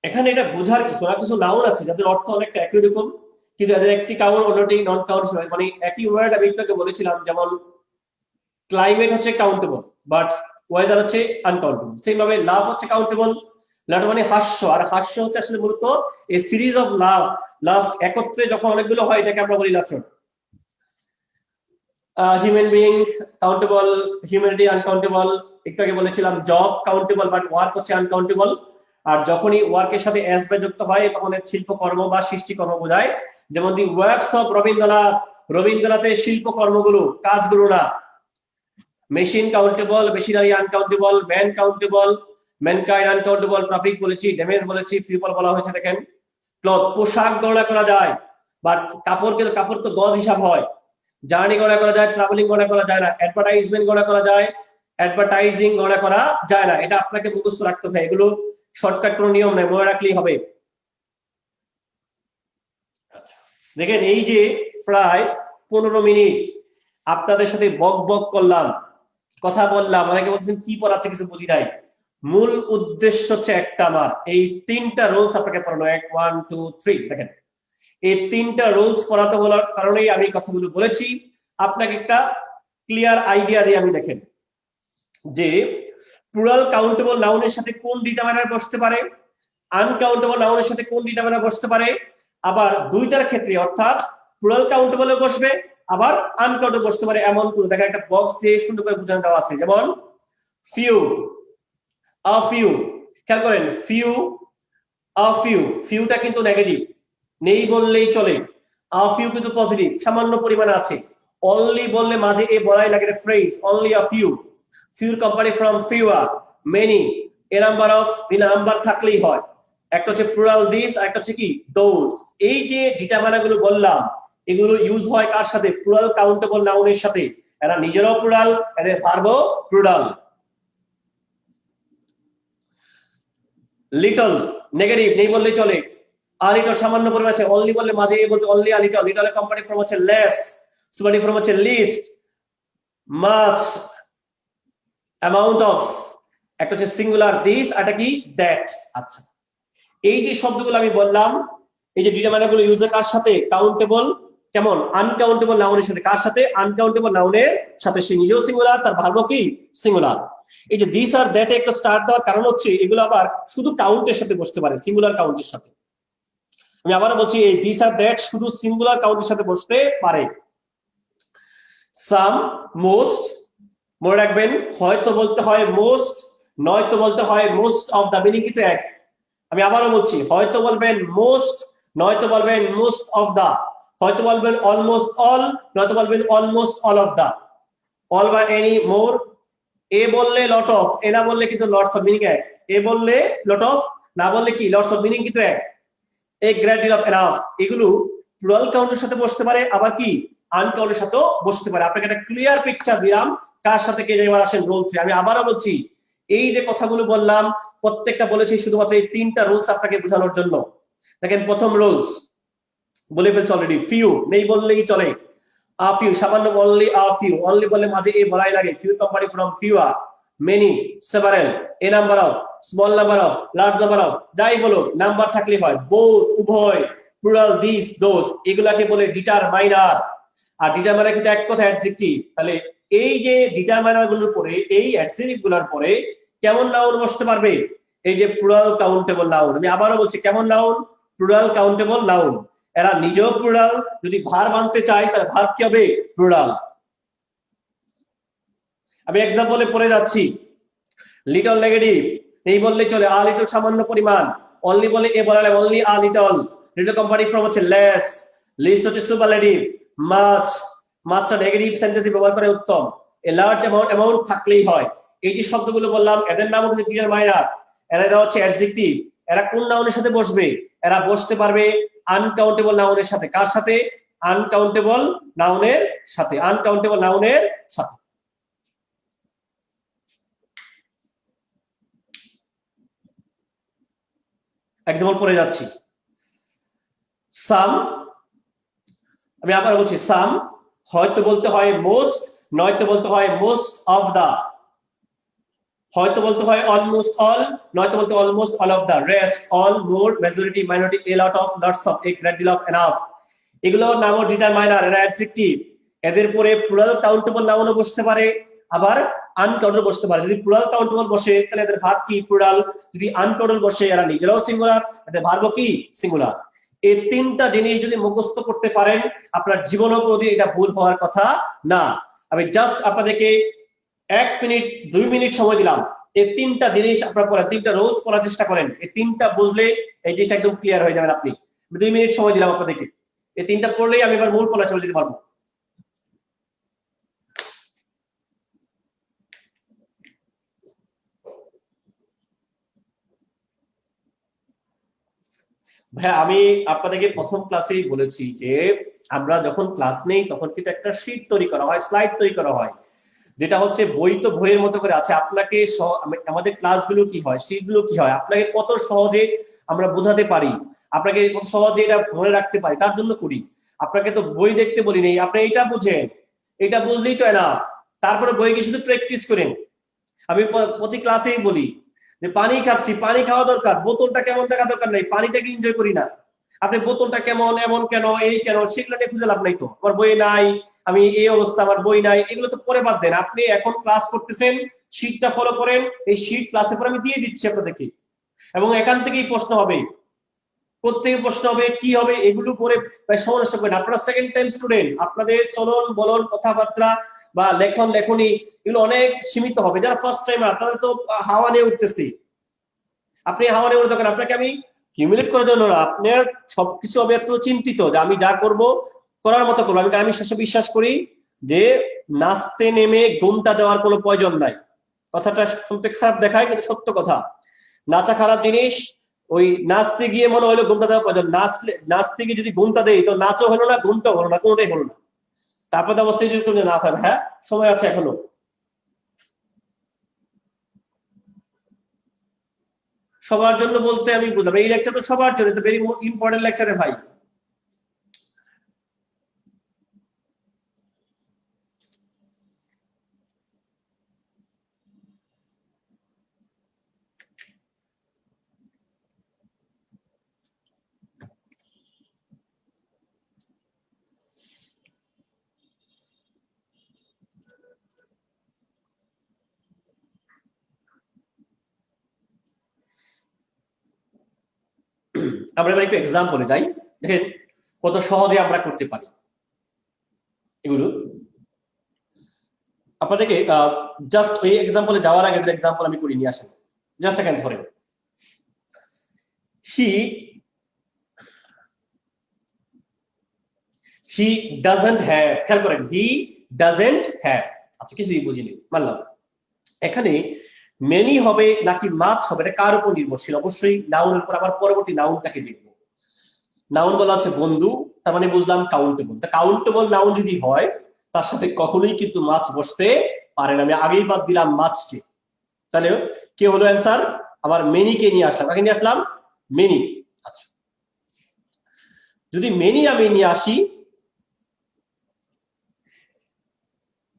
এখানে এটা বোঝার কিছু নাউন আছে যাদের অর্থ অনেকটা একই রকম, কিন্তু এদের একটি কাউন্ট অন্যটি নন কাউন্ট, মানে একই ওয়ার্ড আমি একটু বলেছিলাম, যেমন ক্লাইমেট হচ্ছে কাউন্টেবল বাট ওয়েদার হচ্ছে আনকাউন্টেবল। সেম ভাবে লাভ হচ্ছে কাউন্টেবল, লাভ মানে হাস্য, আর হাস্য হচ্ছে আসলে মূলত এই সিরিজ অফ লাভ একত্রে যখন অনেকগুলো হয় এটাকে আমরা বলি laughter. Human being countable, humanity uncountable. একটু আগে বলেছিলাম জব কাউন্টেবল বাট ওয়ার্ক হচ্ছে আনকাউন্টেবল। আর যখনই ওয়ার্কের সাথে এস বাই যুক্ত হয় তখন শিল্পকর্ম বা সৃষ্টিকর্ম বোঝায়। যেমন দি ওয়ার্কস অফ রবীন্দ্রনাথের শিল্পকর্মগুলো, কাজগুলো না। Machine countable, machinery uncountable, man countable, mankind uncountable. Traffic বলেছি, ড্যামেজ বলেছি, পিপল বলা হয়েছে। দেখেন ক্লথ, পোশাক গণনা করা যায়, বাট কাপড় তো গদ হিসাব হয়। জার্নি গণনা করা যায়, ট্রাভেলিং গণনা করা যায় না। অ্যাডভার্টাইজমেন্ট গণনা করা যায়, অ্যাডভার্টাইজিং গণনা করা যায় না। এটা আপনাকে মুখস্থ রাখতে হবে, এগুলো শর্টকাট কোনো নিয়ম নাই, মনে রাখলেই হবে। দেখেন এই যে প্রায় 15 মিনিট আপনাদের সাথে বক করলাম, কথা বললাম, অনেকে বলছেন কি পড়াচ্ছে কিছু বুঝি নাই। মূল উদ্দেশ্য হচ্ছে একটা, আমার এই তিনটা রুলস আপনাকে পড়ানো, 1 1 2 3। দেখেন এই তিনটা রুলস পড়াতে বলার কারণেই আমি কথাগুলো বলেছি, আপনাকে একটা ক্লিয়ার আইডিয়া দিয়ে আমি দেখেন যে প্লুরাল কাউন্টেবল নাউনের সাথে কোন ডিটারমাইনার বসতে পারে, আনকাউন্টেবল নাউনের সাথে কোন ডিটারমাইনার বসতে পারে। আবার দুইটার ক্ষেত্রে অর্থাৎ প্লুরাল কাউন্টেবল বসবে, আবার আনকাউন্টেবল বসতে পারে, এমন করে দেখেন একটা বক্স দিয়ে সুন্দর করে বোঝানো দেওয়া আছে। যেমন ফিউ, আ ফিউ, খেয়াল করেন ফিউ, আ ফিউ, ফিউটা কিন্তু নেগেটিভ, নেই বললেই চলে। আ ফিউ কিন্তু পজিটিভ, সামান্য পরিমাণে আছে। অনলি বললে মাঝে এ বলাই লাগে, phrase only a few. Pure company from fewer, many, A number of, দিন নাম্বার থাকলেই হয়। একটা হচ্ছে প্লুরাল দিস, আর একটা হচ্ছে কি দোজ। এই যে ডিটারমাইনার গুলো বললাম এগুলো ইউজ হয় কার সাথে? প্লুরাল কাউন্টেবল নাউনের সাথে। এরা নিজেরাও প্লুরাল, এদের ভার্বও প্লুরাল। লিটল নেগেটিভ, নেই বললেই চলে। আ লিটল সামান্য পরিমাণ আছে, অনলি বললে মাঝে বলতে অনলি আ লিটল। লিটলের কোম্পানি ফর্ম হচ্ছে লেস, সুপারলেটিভ ফর্ম হচ্ছে লিস্ট, মাচ, অ্যামাউন্ট অফ। একটা হচ্ছে সিঙ্গুলার দিস, আর একটা কি দ্যাট। আচ্ছা, এই যে শব্দগুলো আমি বললাম, এই যে ডিটারমাইনার গুলো ইউজ কার সাথে? কাউন্টেবল, কেমন? আনকাউন্টেবল নাউনের সাথে। কার সাথে? আনকাউন্টেবল নাউনের সাথে। সে নিজেও সিঙ্গুলার, তার ভার্ব কি সিঙ্গুলার। এই যে দিস আর দ্যাট একটা স্টার্ট দেওয়ার কারণ হচ্ছে এগুলো আবার শুধু কাউন্টের সাথে বসতে পারে, সিঙ্গুলার কাউন্টের সাথে। আমি আবারও বলছি এই দিস আর দ্যাট শুধু সিঙ্গুলার কাউন্টের সাথে বসতে পারে। সাম, মোস্ট, মনে রাখবেন হয়তো বলতে হয় মোস্ট, নয়তো বলতে হয় মোস্ট অফ দা, মিনিং কিন্তু এক। আমি আবারও বলছি হয়তো বলবেন মোস্ট, নয়তো বলবেন মোস্ট অফ দা। হয়তো বলবেন অলমোস্ট অল, নয়তো বলবেন almost all of the. All বা এনি, মোর। এ বললে লট অফ, এ না বললে কিন্তু লটস অফ, মিনিং এক। এ বললে লট অফ, না বললে কি লটস অফ, মিনিং কিন্তু এক। A great deal of enough, এগুলো প্লুরাল কাউন্টের সাথে বসতে পারে, আবার কি আনকাউন্টের সাথেও বসতে পারে। আপনাকে একটা ক্লিয়ার পিকচার দিলাম কার সাথে কে যাইবার আসেন রোল 3। আমি আবারও বলছি, এই যে কথাগুলো বললাম প্রত্যেকটা বলেছি শুধুমাত্র এই 3টা রুলস আপনাকে বোঝানোর জন্য। দেখেন প্রথম রুলস বলে ফেলছে অলরেডি, ফিউ নেই বললেই চলে, আ ফিউ সামান্য, অনলি আ ফিউ, অনলি বললে মাঝে এ বলাই লাগে, few company from fewer, many, several, A number of, small number of, large number of, যাই বলো নাম্বার থাকলে হয়, বোথ উভয়, প্লুরাল দিস দোস, এগুলাকে বলে ডিটারমাইনার। আর ডিটারমাইনার কিন্তু এক কথা অ্যাডজেক্টিভ। তাহলে এই যে ডিটারমাইনার গুলোর পরে, এই অ্যাডজেক্টিভ গুলোর পরে কেমন নাউন বসতে পারবে? এই যে প্লুরাল কাউন্টেবল নাউন। আমি আবারও বলছি, কেমন নাউন? Plural countable noun. এরা নিজেও প্লুরাল, যদি ভার্ব আনতে চাই তাহলে ভার্ব কি হবে? প্লুরাল। আমি এক্সাম্পলে পড়ে যাচ্ছি, লিটল নেগেটিভ এই বললে চলে, আ লিটল সামান্য পরিমাণ, অনলি বলে এ বলালে only a little, little company from হচ্ছে লেস, লিস্ট হচ্ছে সুপারলেটিভ, মাচ, মাচটা নেগেটিভ সেন্টেন্সে ব্যবহার করে উত্তম, এ লার্জ অ্যামাউন্ট, অ্যামাউন্ট থাকলেই হয়। এই যে শব্দগুলো বললাম এদের নামও কিন্তু ডিটারমাইনার। এরা দেওয়া হচ্ছে অ্যাডজেক্টিভ। এরা কোন নাউনের সাথে বসবে? এরা বসতে পারবে আনকাউন্টেবল নাউনের সাথে। কার সাথে? আনকাউন্টেবল নাউনের সাথে, আনকাউন্টেবল নাউনের সাথে। এক্সাম্পল পড়ে যাচ্ছি, সাম, আমি আবার বলছি সাম, হয়তো বলতে হয় মোস্ট, নয়তো বলতে হয় মোস্ট অফ দা, হয়তো বলতে হয় অলমোস্ট অল, নয়তো বলতে almost all of the, rest, all, more, majority, minority, a lot of, lots of, a great deal of, enough, এগুলোর নামও ডিটারমাইনার, এরা অ্যাডজেক্টিভ। এদের পরে প্লুরাল কাউন্টেবল নাউনও বসতে পারে, আবার আনকাউন্টেবল বসতে পারে। যদি প্লুরাল কাউন্টেবল বসে তাহলে এদের ভার্ব কি? প্লুরাল। যদি আনকাউন্টেবল বসে এরা নিজেরাও সিঙ্গুলার, এদের ভার্ব কি? সিঙ্গুলার। এই 3টা জিনিস যদি মুখস্থ করতে পারেন আপনার জীবনও কোনোদিন এটা ভুল হওয়ার কথা না। আমি জাস্ট আপনাদেরকে 1 মিনিট 2 মিনিট সময় দিলাম, এই 3টা জিনিস আপনারা পড়া, 3টা রুলস পড়ার চেষ্টা করেন। এই 3টা বুঝলে এই জিনিসটা একদম ক্লিয়ার হয়ে যাবেন আপনি। 2 মিনিট সময় দিলাম আপনাদেরকে, এই 3টা পড়লেই আমি এবার মূল পড়া চলে যেতে পারবো। ভাই আমি আপনাদেরকে প্রথম ক্লাসেই বলেছি যে আমরা যখন ক্লাস নেই তখন কিন্তু একটা শীট তৈরি করা হয়, স্লাইড তৈরি করা হয়, যেটা হচ্ছে বই তো বইয়ের মতো করে আছে। আপনাকে আমাদের ক্লাসগুলো কি হয়, শীটগুলো কি হয়, আপনাকে কত সহজে আমরা বোঝাতে পারি, আপনাকে কত সহজে এটা মনে রাখতে পারি তার জন্য করি। আপনাকে তো বই দেখতে বলি নেই, আপনি এটা বুঝেন, এটা বুঝলেই তো এনাফ। তারপরে বইকে শুধু প্র্যাকটিস করেন। আমি প্রতি ক্লাসেই বলি যে পানি খাচ্ছি, পানি খাওয়া দরকার, বোতলটা কেমন দেখা দরকার নাই, পানিটাকে এনজয় করি না। আপনি বোতলটা কেমন, এমন কেন, এই কেন, সেগুলো নিয়ে খুঁজে লাভ নাই তো। আমার বই নাই, আমি এই অবস্থা, আমার বই নাই, এগুলো তো পরে বাদ দেন। আপনি এখন ক্লাস করতেছেন, শীটটা ফলো করেন, এই শীট ক্লাসে পরে আমি দিয়ে দিচ্ছি আপনাদেরকে, এবং এখান থেকেই প্রশ্ন হবে, কোত্থেকে প্রশ্ন হবে, কি হবে, এগুলো পরে সময় নষ্ট করেন। আপনারা সেকেন্ড টাইম স্টুডেন্ট, আপনাদের চলন বলন, কথাবার্তা বা লেখন লেখনি এগুলো অনেক সীমিত হবে। যারা ফার্স্ট টাইমার তাদের তো হাওয়া নিয়ে উঠতেছি, আপনি হাওয়া নিয়ে উঠতে থাকেন। আপনাকে আমি হিউমিলেট করার জন্য না, আপনার সবকিছু হবে এত চিন্তিত যে আমি যা করব করার মতো করবো। আমি শেষে বিশ্বাস করি যে নাচতে নেমে ঘুমটা দেওয়ার কোনো প্রয়োজন নাই। কথাটা শুনতে খারাপ দেখায় কিন্তু সত্য কথা। নাচা খারাপ জিনিস, ওই নাচতে গিয়ে মনে হলো ঘুমটা দেওয়া প্রয়োজন, নাচতে গিয়ে যদি ঘুমটা দেই তো নাচও হলো না, ঘুমটাও হলো না, কোনোটাই হলো না। তারপর অবস্থায় যদি না থাকে, হ্যাঁ সময় আছে এখনো। সবার জন্য বলতে আমি বুঝলাম এই লেকচার তো সবার জন্য, তো ভেরি ইম্পর্টেন্ট লেকচারে ভাই। আমরা এবার একটু এক্সাম্পলে যাই, দেখেন কত সহজে আমরা করতে পারি এগুলো। আপনাদেরকে জাস্ট ওই এক্সাম্পলে যাওয়ার আগে একটা এক্সাম্পল আমি করে নিয়ে আসেন। জাস্ট এখানে ধরেন হি ডাজন্ট হ্যাভ, খেয়াল করেন হি ডাজন্ট হ্যাভ। আচ্ছা কিছুই বুঝিনি, মানলাম। এখানে মেনি হবে নাকি মাছ হবে এটা কার উপর নির্ভরশীল? অবশ্যই নাউনের উপর। আবার পরবর্তী নাউনটাকে দেখবো। নাউন বলা আছে বন্ধু, তার মানে বুঝলাম কাউন্টেবল। তা কাউন্টেবল নাউন যদি হয় তার সাথে কখনোই কিন্তু মাছ বসতে পারে না। আমি আগেই বাদ দিলাম মাছকে। তাহলে কে হলো অ্যান্সার? আবার মেনিকে নিয়ে আসলাম। কাকে নিয়ে আসলাম? মেনি। আচ্ছা, যদি মেনি আমি নিয়ে আসি,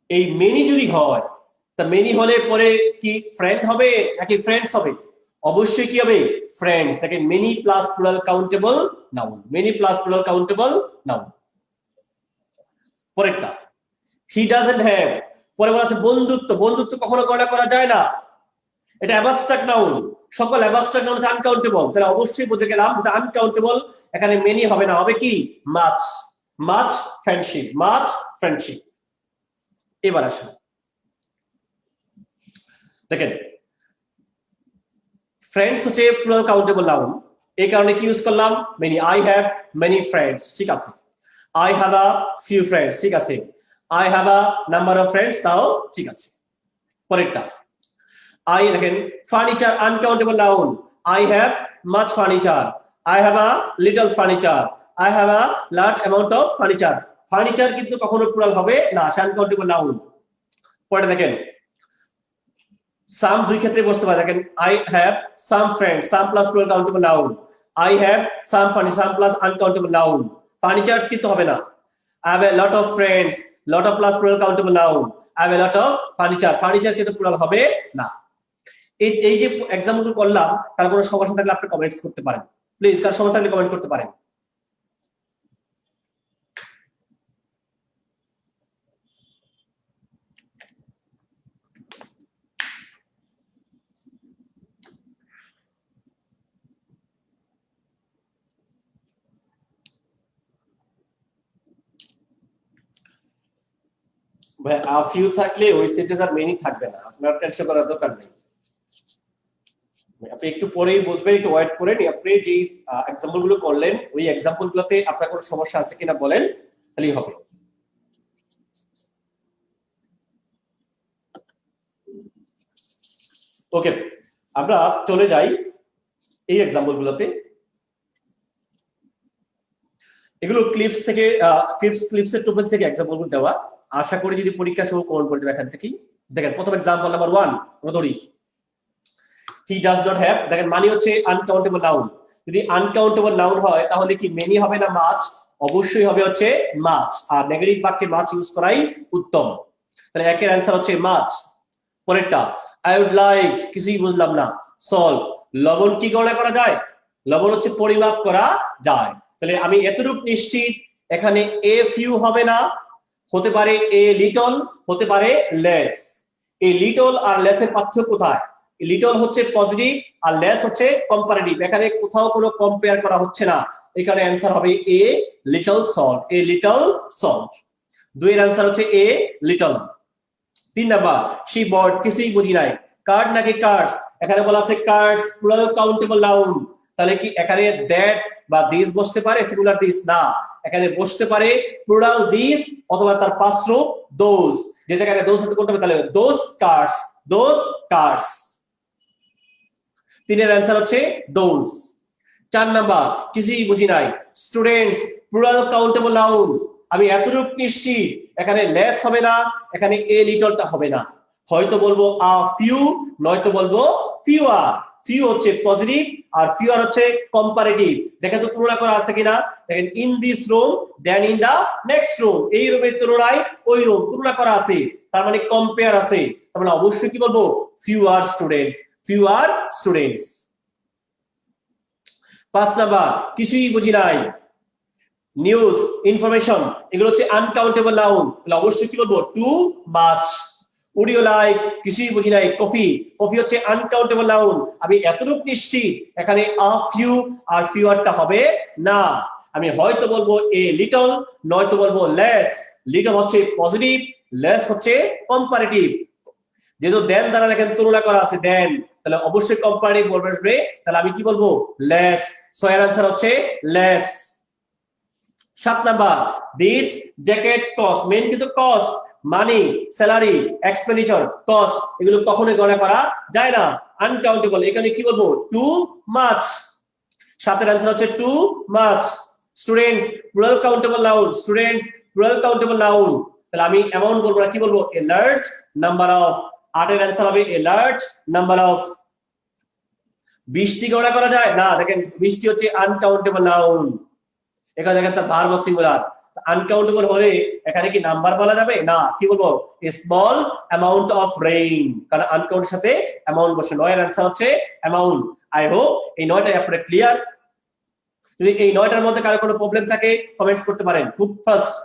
এই মেনি যদি হয়, তা মেনি হলে পরে কি ফ্রেন্ড হবে নাকি ফ্রেন্ডস হবে? অবশ্যই কি হবে? ফ্রেন্ডস। দেখেন many plus plural countable noun, many plus plural countable noun. পরেরটা, হি ডাজন্ট হ্যাভ, পরে বলা আছে বন্ধুত্ব। বন্ধুত্ব কখনো গণনা করা যায় না, এটা অ্যাবস্ট্রাক্ট নাউন। সকল অ্যাবস্ট্রাক্ট নাউন হচ্ছে আনকাউন্টেবল। তাহলে অবশ্যই বুঝে গেলাম যে আনকাউন্টেবল, এখানে মেনি হবে না, হবে কি? মাছ। মাছ ফ্রেন্ডশিপ, মাছ ফ্রেন্ডশিপ। এবার আসুন, দেখেন ফ্রেন্ডস হচ্ছে প্লুরাল কাউন্টেবল নাউন, এই কারণে কি ইউজ করলাম? Many. I have many friends, ঠিক আছে। I have a few friends, ঠিক আছে। I have a number of friends, তাও ঠিক আছে। পরেরটা, আই দেখেন furniture uncountable noun. I have much furniture, I have a little furniture, I have a large amount of furniture. Furniture কিন্তু কখনো plural হবে না, আনকাউন্টেবল নাউন। পরে দেখেন সাম দুই ক্ষেত্রে বসতে পারে। দেখেন I have some friends, some plus plural countable noun. I have some furniture, some plus uncountable noun. Furnitures কিন্তু হবে না। I have a lot of friends, lot of plus plural countable noun. I have a lot of furniture, furniture কিন্তু plural হবে না। এই যে example করলাম, তার কোনো সমস্যা থাকলে আপনি কমেন্টস করতে পারেন প্লিজ। কার সমস্যা থাকলে কমেন্ট করতে পারেন। ভাই ফিউ থাকলে ওই সেন্টেন্স আর মেনি থাকবে না, আপনার টেনশন করার দরকার নেই। আপনি একটু পরেই বুঝবেন, একটু ওয়েট করেন। আপনি যে এক্সাম্পল গুলো করলেন ওই এক্সাম্পল গুলোতে আপনার কোনো সমস্যা আছে কিনা বলেন, তাহলেই হবে। ওকে, আমরা চলে যাই এই এক্সাম্পল গুলোতে। এগুলো ক্লিপস থেকে ক্লিপসের টোপেল থেকে এক্সাম্পল গুলো দেওয়া। আশা করি যদি পরীক্ষা সহ কমন পড়বে এখান থেকেই। দেখেন প্রথম এক্সাম্পল নাম্বার 1 আমরা ধরি, হি ডাজ নট হ্যাভ। দেখেন মানি হচ্ছে আনকাউন্টেবল নাউন। যদি আনকাউন্টেবল নাউন হয় তাহলে কি মেনি হবে না মাছ? অবশ্যই হবে হচ্ছে মাছ। আর নেগেটিভ বাক্যে মাছ ইউজ করাই উত্তম। তাহলে একের অ্যান্সার হচ্ছে মাছ। পরেরটা, আই উড লাইক, কিছুই বুঝলাম না। সল্ট, লবণ কি গণনা করা যায়? লবণ হচ্ছে পরিমাপ করা যায়। তাহলে আমি এতটুকু নিশ্চিত এখানে এ ফিউ হবে না, হতে পারে এ লিটল, হতে পারে লেস। এই লিটল আর লেসের পার্থক্য কোথায়? লিটল হচ্ছে পজিটিভ আর লেস হচ্ছে কম্পারেটিভ। এখানে কোথাও কোনো কম্পেয়ার করা হচ্ছে না, এখানে অ্যান্সার হবে a little salt, a little salt. দুইয়ের অ্যান্সার হচ্ছে এ লিটল। 3 নাম্বার, শি বট, কিছুই বুঝি নাই। কার্ড নাকি কার্ডস? এখানে বলা আছে কার্ডস প্লুরাল কাউন্টেবল নাউন। তাহলে কি এখানে দ্যাট বা দিস বসতে পারে? সিঙ্গুলার দিস না, এখানে বসতে পারে প্লুরাল দিস অথবা তার পাস্ট রূপ দোজ। যেটা এখানে দোজ হতে কোনটা হবে? তাহলে দোজ কার্ডস, দোজ কার্ডস। 3 এর অ্যান্সার হচ্ছে দোজ। 4 নাম্বার, কিছুই বুঝি নাই। Students plural countable noun. আমি এতটুকু নিশ্চিত এখানে লেস হবে না, এখানে এ লিটলটা হবে না। হয়তো বলবো আ ফিউ, নয়তো বলবো ফিউয়ার। ফিউ হচ্ছে পজিটিভ আর ফিউয়ার হচ্ছে কম্পারেটিভ। দেখেন তো তুলনা করা আছে কিনা। দেখেন in this room than in the next room, এই রুমের তুলনায় ওই রুম তুলনা করা আছে, তার মানে কম্পেয়ার আছে। তার মানে অবশ্যই কি বলবো? Fewer students, fewer students. 5 number, কিছুই বুঝি নাই। নিউজ, ইনফরমেশন, এগুলো হচ্ছে আনকাউন্টেবল নাউন। তাহলে অবশ্যই কি বলবো? Too much. Would you like, কিছুই বুঝি নাই। কফি, কফি হচ্ছে আনকাউন্টেবল নাউন। আমি এতটুকু নিশ্চিত এখানে আ ফিউ আর ফিউয়ারটা হবে না। আমি হয়তো বলবো এ লিটল, নয়তো বলবো লেস। লিটল হচ্ছে পজিটিভ, লেস হচ্ছে কম্পারেটিভ। যেহেতু দেন দ্বারা দেখেন তুলনা করা আছে দেন, তাহলে অবশ্যই কম্পারেটিভ বলবে। তাহলে আমি কি বলবো? লেস। সো এর आंसर হচ্ছে less. 7 number, this jacket cost. মেন কিন্তু cost, money, salary, expenditure, cost এগুলো কখনোই গণনা করা যায় না, আনকাউন্টেবল। এখানে কি বলবো? Too much. 7 এর आंसर হচ্ছে too much. Students plural countable noun, students plural countable noun. তাহলে আমি অ্যামাউন্ট বলবো না, কি বলবো? A large number of. 8 এর অ্যান্সার হবে এ লার্জ নাম্বার অফ। বৃষ্টি গণনা করা যায় না, দেখেন বৃষ্টি হচ্ছে আনকাউন্টেবল নাউন। এখানে দেখেন তার ভার্ব সিঙ্গুলার। আনকাউন্টেবল হলে এখানে কি নাম্বার বলা যাবে না, কি বলবো? A small amount of rain, কারণ আনকাউন্টের সাথে অ্যামাউন্ট বসে। 9 এর অ্যান্সার হচ্ছে অ্যামাউন্ট। আই হোপ এই 9টাই আপনারা ক্লিয়ার। যদি এই 9টার মধ্যে কারো কোনো প্রবলেম থাকে কমেন্টস করতে পারেন খুব ফাস্ট।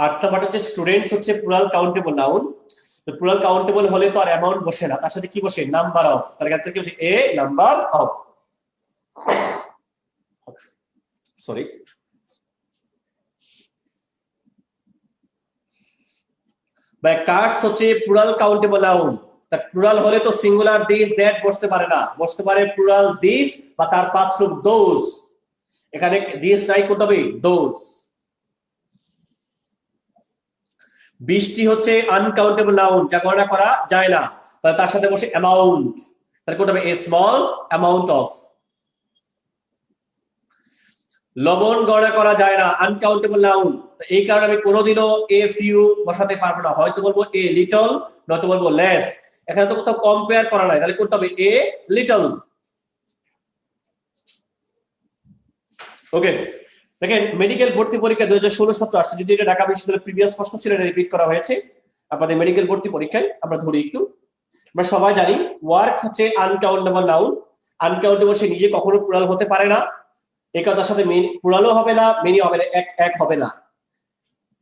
আটটা পার্ট হচ্ছে স্টুডেন্টস হচ্ছে প্লুরাল কাউন্টেবল নাউন। তো প্লুরাল কাউন্টেবল হলে তো আর অ্যামাউন্ট বসে না, তার সাথে কি বসে? Number of. তার ক্ষেত্রে কি বসে? A number of. Sorry. By cards হচ্ছে প্লুরাল কাউন্টেবল নাউন। তা প্লুরাল হলে তো সিঙ্গুলার দিস দ্যাট বসতে পারে না, বসতে পারে প্লুরাল দিস বা তার পাঁচ রূপ দোজ। এখানে দিস নাই, কোনটা হবে? দোজ। বৃষ্টি হচ্ছে আনকাউন্টেবল নাউন, যা গণনা করা যায় না, তাহলে তার সাথে বসে অ্যামাউন্ট। তাহলে কোনটা হবে? A small amount of. লবণ গণনা করা যায় না, আনকাউন্টেবল নাউন, এই কারণে আমি কোনোদিনও এ ফিউ বসাতে পারবো না, হয়তো বলবো এ লিটল, নয়তো বলবো লেস। এখানে তো কোথাও কম্পেয়ার করা নাই, তাহলে কোনটা হবে? A little. ওকে, দেখেন মেডিকেল ভর্তি পরীক্ষা 2016-17 আসছে, যদি এটা ঢাকা বিশ্ববিদ্যালয়ের প্রিভিয়াস প্রশ্ন ছিল, এটা রিপিট করা হয়েছে আপনাদের মেডিকেল ভর্তি পরীক্ষায়। আমরা ধরি একটু, আমরা সবাই জানি ওয়ার্ক হচ্ছে আনকাউন্টেবল নাউন। আনকাউন্টেবল সে নিজে কখনো প্লুরাল হতে পারে না, এই কারণে তার সাথে প্লুরালও হবে না, মেনি হবে না, এক হবে না।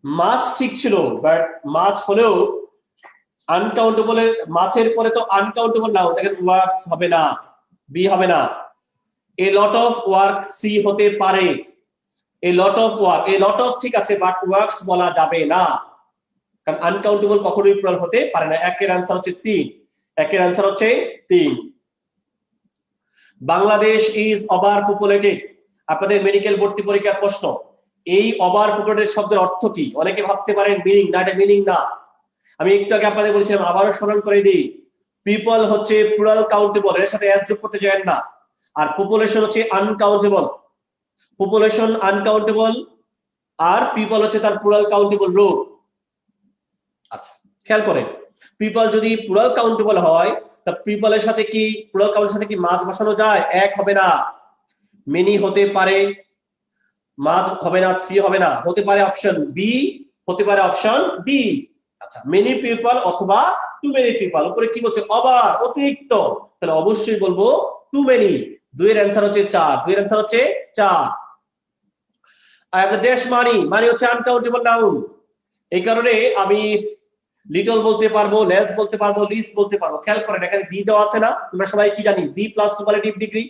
মাছ ঠিক ছিল, বাট মাছ হলেও আনকাউন্টেবলের, মাছের পরে তো আনকাউন্টেবল নাউন, দেখেন ওয়ার্কস হবে না, বি হবে না। A lot of work C হতে পারে, a lot of work, a lot of ঠিক আছে, বাট ওয়ার্কস বলা যাবে না, কারণ আনকাউন্টেবল কখনোই প্লুরাল হতে পারে না। একের অ্যান্সার হচ্ছে 3, একের অ্যান্সার হচ্ছে 3। বাংলাদেশ ইজ ওভার পপুলেটেড, আপনাদের মেডিকেল ভর্তি পরীক্ষার প্রশ্ন। এই ওভার পপুলেটেড শব্দের অর্থ কি? অনেকে ভাবতে পারেন মিনিং না, এটা মিনিং না। আমি একটু আগে আপনাদের বলেছিলাম, আবারও স্মরণ করে দিই, পিপল হচ্ছে প্লুরাল কাউন্টেবল, এর সাথে এস যোগ করতে যাবেন না। আর পপুলেশন হচ্ছে আনকাউন্টেবল, পপুলেশন আনকাউন্টেবল, আর পিপল হচ্ছে তার প্লুরাল কাউন্টেবল রূপ। আচ্ছা, খেয়াল করেন, পিপল যদি প্লুরাল কাউন্টেবল হয়, তা পিপলের সাথে কি, প্লুরাল কাউন্টের সাথে কি মাছ বসানো যায়? এক হবে না। মেনি হতে পারে, মাছ হবে না, সি হবে না, হতে পারে অপশন বি, হতে পারে অপশন ডি। আচ্ছা, মেনি পিপল অথবা টু মেনি পিপল। উপরে কি বলছে? ওভার, অতিরিক্ত, তাহলে অবশ্যই বলবো টু মেনি। 2 এর অ্যান্সার হচ্ছে 4, 2 এর অ্যান্সার হচ্ছে 4। I have the dash money, money হচ্ছে আনকাউন্টেবল নাউন, এই কারণে আমি লিটল বলতে পারবো, লেস বলতে পারবো, লিস্ট বলতে পারবো। খেয়াল করেন এখানে দি দেওয়া আছে না, আমরা সবাই কি জানি? The plus superlative degree,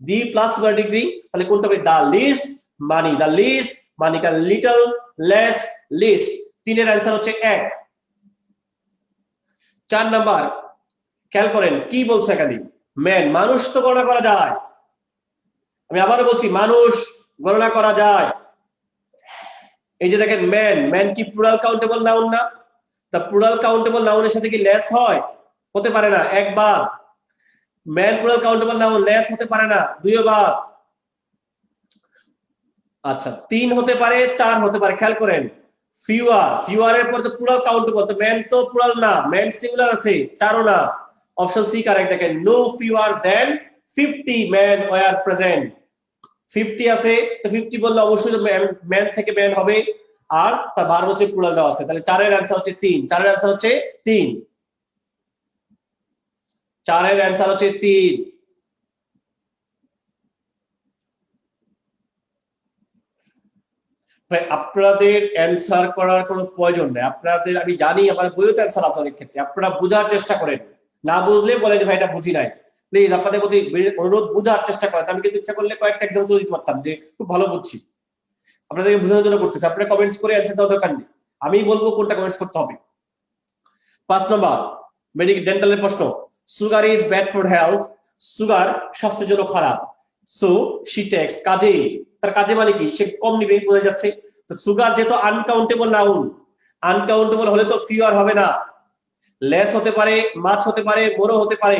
the plus superlative degree, তাহলে কোনটা হবে? দা লিস্ট মানি, দা লিস্ট মানি, কারণ লিটল, লেস, লিস্ট। 3 এর অ্যান্সার হচ্ছে 1। 4 নাম্বার, খেয়াল করেন কি বলছে এখানে? ম্যান, মানুষ তো গণনা করা যায়। আমি আবারও বলছি, মানুষ গণনা করা যায়। এই যে দেখেন ম্যান, ম্যান কি প্লুরাল কাউন্টেবল নাউন না? তা প্লুরাল কাউন্টেবল নাউনের সাথে কি লেস হয়? হতে পারে না, একবার। Man plural countable noun, less হতে পারে না, দুইবার। আচ্ছা, 3 হতে পারে, 4 হতে পারে। খেয়াল করেন, ফিউয়ার, ফিউয়ার এর পর তো প্লুরাল কাউন্টেবল, তো ম্যান তো প্লুরাল না, ম্যান সিঙ্গুলার আছে, 4ও না। Option C correct. দেখেন, no fewer than 50 man were present. 50 আছে, তো 50 বললে অবশ্যই ম্যান থেকে ম্যান হবে, আর তার ভার্ব হচ্ছে প্লুরাল দেওয়া আছে, তাহলে 4 এর অ্যান্সার হচ্ছে 3, 4 এর অ্যান্সার হচ্ছে 3, 4 এর অ্যান্সার হচ্ছে 3। আপনাদের অ্যান্সার করার কোনো প্রয়োজন নেই, আপনাদের আমি জানি আমার বইতে অ্যান্সার আছে অনেক ক্ষেত্রে, আপনারা বোঝার চেষ্টা করেন, না বুঝলে বলেন যে ভাই এটা বুঝি নাই। প্লিজ আপনাদের প্রতি অনুরোধ, বোঝার চেষ্টা করেন। আমি কিন্তু ইচ্ছা করলে কয়েকটা এক্সাম্পল দিতে পারতাম যে খুব ভালো বুঝছি, আপনাদেরকে বোঝানোর জন্য করতেছি। আপনারা কমেন্টস করে অ্যান্সার দেওয়ার দরকার নেই, আমি বলবো কোনটা কমেন্টস করতে হবে। 5 নম্বর মেডিকেল ডেন্টালের প্রশ্ন, sugar is bad for health, sugar স্বাস্থ্যের জন্য খারাপ। সো শি টেক্স, কাজে, তার কাজে মানে কি, সে কম নিবে, বোঝা যাচ্ছে। তো সুগার যেহেতু আনকাউন্টেবল নাউন, আনকাউন্টেবল হলে তো ফিউ আর হবে না, লেস হতে পারে, মাছ হতে পারে, মোরও হতে পারে।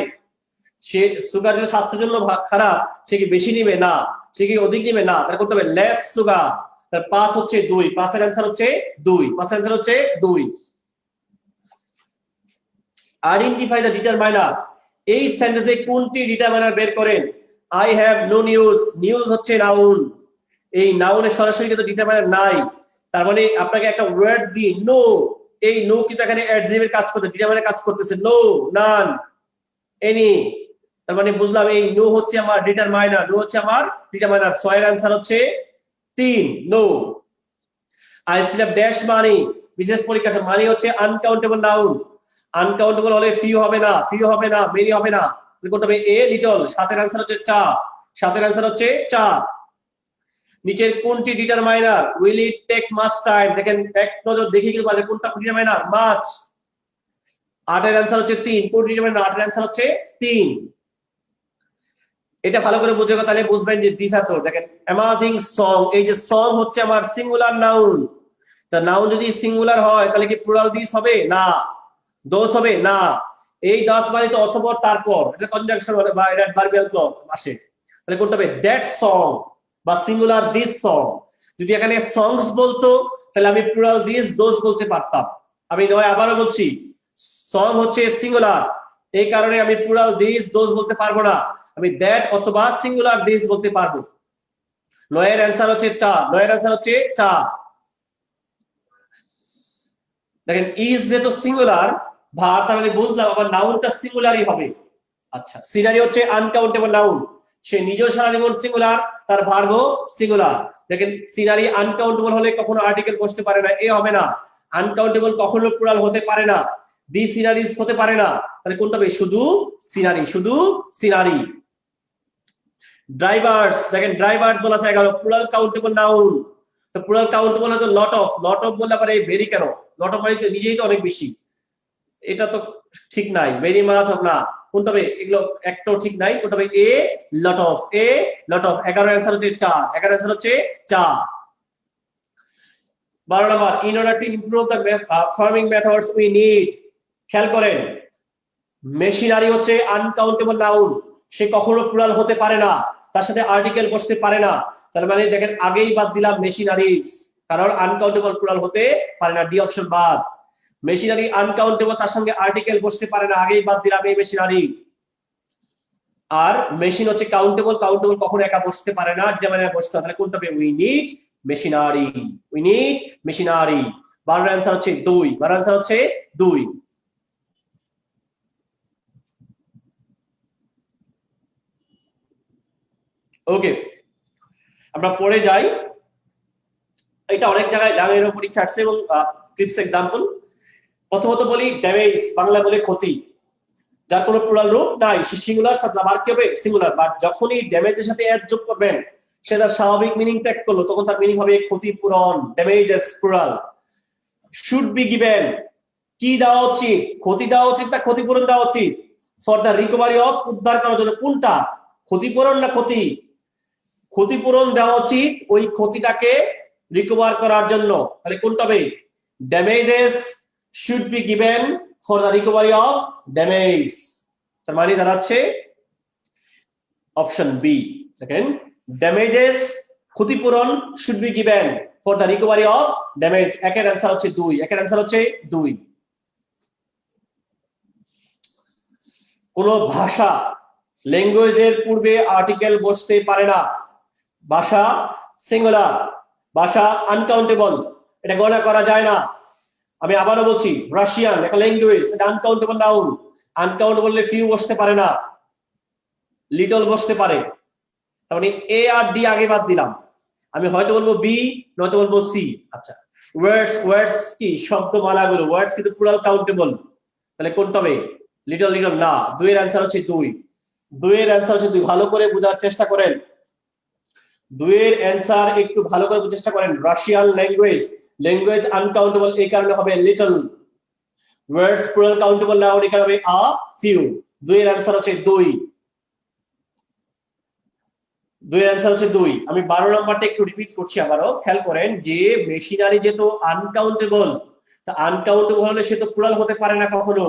সে সুগার যে স্বাস্থ্যের জন্য খারাপ, সে কি বেশি নিবে না, সে কি অধিক নিবে না, তার করতে হবে লেস সুগার। তার 5 হচ্ছে 2, 5 এর অ্যান্সার হচ্ছে 2, 5 এর অ্যান্সার হচ্ছে 2। আইডেন্টিফাই দ্য ডিটারমাইনার, এই সেন্টেন্সে কোনটি ডিটারমাইনার বের করেন। I have no news, news হচ্ছে নাউন, এই নাউনের সরাসরি কিন্তু ডিটারমাইনার নাই, তার মানে আপনাকে একটা ওয়ার্ড দি নো, এই নো কিন্তু এখানে অ্যাডজেক্টিভের কাজ করতে, ডিটারমাইনার কাজ করতেছে, নো, নান, এনি। তার মানে বুঝলাম এই নো হচ্ছে আমার ডিটারমাইনার, নো হচ্ছে আমার ডিটারমাইনার। 6 এর অ্যান্সার হচ্ছে 3, no. I still have dash money, বিশেষ পরীক্ষা মানি হচ্ছে আনকাউন্টেবল নাউন, আনকাউন্টেবল হলে ফিউ হবে না, ফিউ হবে না, মেনি হবে না, কোনটা হবে এ লিটল। 7 এর অ্যান্সার হচ্ছে চা, 7 এর অ্যান্সার হচ্ছে চা। নিচের কোনটি determiner, will it take much time, দেখেন এক নজর দেখে কিন্তু বাজে কোনটা ডিটারমাইনার, মাচ। 8 এর অ্যান্সার হচ্ছে 3, কোনটি ডিটারমাইনার, 8 এর অ্যান্সার হচ্ছে 3। এটা ভালো করে বুঝে তাহলে বুঝবেন যে দিস আর তো, দেখেন অ্যামাজিং সং, এই যে সং হচ্ছে আমার সিঙ্গুলার নাউন, তা নাউন যদি সিঙ্গুলার হয় তাহলে কি প্লুরাল দিস হবে না, দোষ হবে না। এই 10 মানে তো অথবা তারপর, এটা কনজাংশন হবে বা এটা ভার্বিয়াল ক্লজ আসে, তাহলে কোনটা হবে দ্যাট সং বা সিঙ্গুলার দিস সং। যদি এখানে সংস বলতো তাহলে আমি প্লুরাল দিস দোষ বলতে পারতাম। আমি নয় আবারও বলছি, সং হচ্ছে সিঙ্গুলার, এই কারণে আমি প্লুরাল দিস দোষ বলতে পারবো না, আমি দ্যাট অথবা সিঙ্গুলার দিস বলতে পারবো। 9 এর অ্যান্সার হচ্ছে চা, 9 এর অ্যান্সার হচ্ছে চা। দেখেন ইজ যেহেতু সিঙ্গুলার ভার, তার মানে বুঝলাম আবার নাউনটা সিঙ্গুলারই হবে। আচ্ছা, সিনারি হচ্ছে আনকাউন্টেবল নাউন, সে নিজেও সারা জীবন সিঙ্গুলার, তার ভার্বও সিঙ্গুলার। দেখেন সিনারি আনকাউন্টেবল হলে কখনো আর্টিকেল বসতে পারে না, এ হবে না। আনকাউন্টেবল কখনো প্লুরাল হতে পারে না, দি সিনারিজ হতে পারে না, তাহলে কোনটা হবে শুধু সিনারি, শুধু সিনারি। ড্রাইভার্স, দেখেন ড্রাইভার্স বলা আছে 11, প্লুরাল কাউন্টেবল নাউন। তো প্লুরাল কাউন্টেবল হয়তো লট অফ, লট অফ বললে আবার এই ভেরি কেন, লট অফ মানে নিজেই তো অনেক বেশি, এটা তো ঠিক নাই, ভেরি মাচ অফ না, কোনটা হবে, এগুলো একটাও ঠিক নাই, কোনটা হবে a lot of, a lot of. 11 answer হচ্ছে 4, 11 অ্যান্সার হচ্ছে 4। 12 number, in order to improve the farming methods we need, খেয়াল করেন মেশিনারি হচ্ছে আনকাউন্টেবল নাউন, সে কখনো প্লুরাল হতে পারে না, তার সাথে আর্টিকেল বসতে পারে না, তার মানে দেখেন আগেই বাদ দিলাম মেশিনারিজ, কারণ আনকাউন্টেবল প্লুরাল হতে পারে না, ডি অপশন বাদ। মেশিনারি আনকাউন্টেবল, তার সঙ্গে আর্টিকেল বসতে পারে না, আগেই বাদ দিলাম এই মেশিনারি। আর মেশিন হচ্ছে কাউন্টেবল, কাউন্টেবল কখনো একা বসতে পারে না, মানে বসতে, তাহলে কোনটা হবে we need machinery, we need machinery. 12 answer হচ্ছে 2, 12 অ্যান্সার হচ্ছে 2। ওকে, আমরা পড়ে যাই। এটা অনেক জায়গায় ডাঙের পরীক্ষা আসছে এবং টিপস এক্সাম্পল। প্রথমত বলি ড্যামেজ, বাংলা বলে ক্ষতি, যার কোনো প্লুরাল রূপ নাই, সে সিঙ্গুলার সাবজেক্ট আর কি হবে সিঙ্গুলার, বাট যখনই ড্যামেজের সাথে এস যোগ করবেন সে তার স্বাভাবিক মিনিং ত্যাগ করলো, তখন তার মিনিং হবে ক্ষতিপূরণ, damages plural. Should be given, কি দেওয়া উচিত, ক্ষতি দেওয়া উচিত না ক্ষতিপূরণ দেওয়া উচিত, ফর দ্য রিকভারি অফ, উদ্ধার করার জন্য, কোনটা ক্ষতিপূরণ না ক্ষতি, ক্ষতিপূরণ দেওয়া উচিত ওই ক্ষতিটাকে রিকভার করার জন্য, তাহলে কোনটা হবে damages should be given for the recovery of damage, তার মানে দাঁড়াচ্ছে অপশন বি। দেখেন ড্যামেজেস ক্ষতিপূরণ should be given for the recovery of damage, একের অ্যান্সার হচ্ছে 2, একের অ্যান্সার হচ্ছে 2। কোন ভাষা ল্যাঙ্গুয়েজের পূর্বে আর্টিকেল বসতে পারে না, ভাষা সিঙ্গুলার, ভাষা আনকাউন্টেবল, এটা গণনা করা যায় না। আমি আবারও বলছি রাশিয়ান একটা ল্যাঙ্গুয়েজ, এটা আনকাউন্টেবল নাউন, আনকাউন্টেবল ফিউ বসতে পারে না, লিটল বসতে পারে, তার মানে এ আর ডি আগে বাদ দিলাম। আমি হয়তো বলবো বি, নয়তো বলবো সি। আচ্ছা, ওয়ার্ডস কি শব্দমালাগুলো, ওয়ার্ডস কিন্তু প্লুরাল কাউন্টেবল, তাহলে কোনটা হবে? লিটল লিটল না, 2 এর অ্যান্সার হচ্ছে 2। 2 এর অ্যান্সার হচ্ছে 2। ভালো করে বোঝার চেষ্টা করেন, 2 এর অ্যান্সার একটু ভালো করে বোঝার চেষ্টা করেন। রাশিয়ান ল্যাঙ্গুয়েজ আনকাউন্টেবল, এই কারণে হবে লিটল। ওয়ার্ডস প্লুরাল কাউন্টেবল নাউন, এই কারণে হবে আ ফিউ। 2 এর অ্যান্সার হচ্ছে 2। 2 এর অ্যান্সার হচ্ছে 2। আমি 12 নাম্বারটা একটু রিপিট করছি আবারও, খেয়াল করেন যে মেশিনারি যেহেতু আনকাউন্টেবল, তা আনকাউন্টেবল হলে সে তো প্লুরাল হতে পারে না কখনো,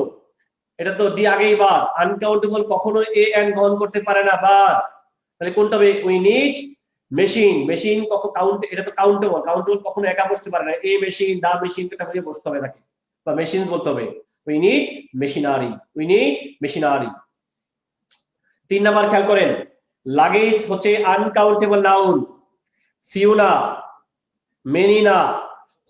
এটা তো ডি আগেই বাদ। আনকাউন্টেবল কখনো এ এন গ্রহণ করতে পারে না, বাদ। তাহলে কোনটা হবে? উই নিড মেশিন কখন কাউন্ট, এটা তো কাউন্টেবল কখনো একা বসতে পারে না। এ মেশিন, দা মেশিন, এটা বুঝে বসতে হবে তাকে, বা মেশিনস বলতে হবে। We need machinery. 3 নাম্বার খেয়াল করেন, লাগেজ হচ্ছে আনকাউন্টেবল নাউন, ফিউ না, মেনি না,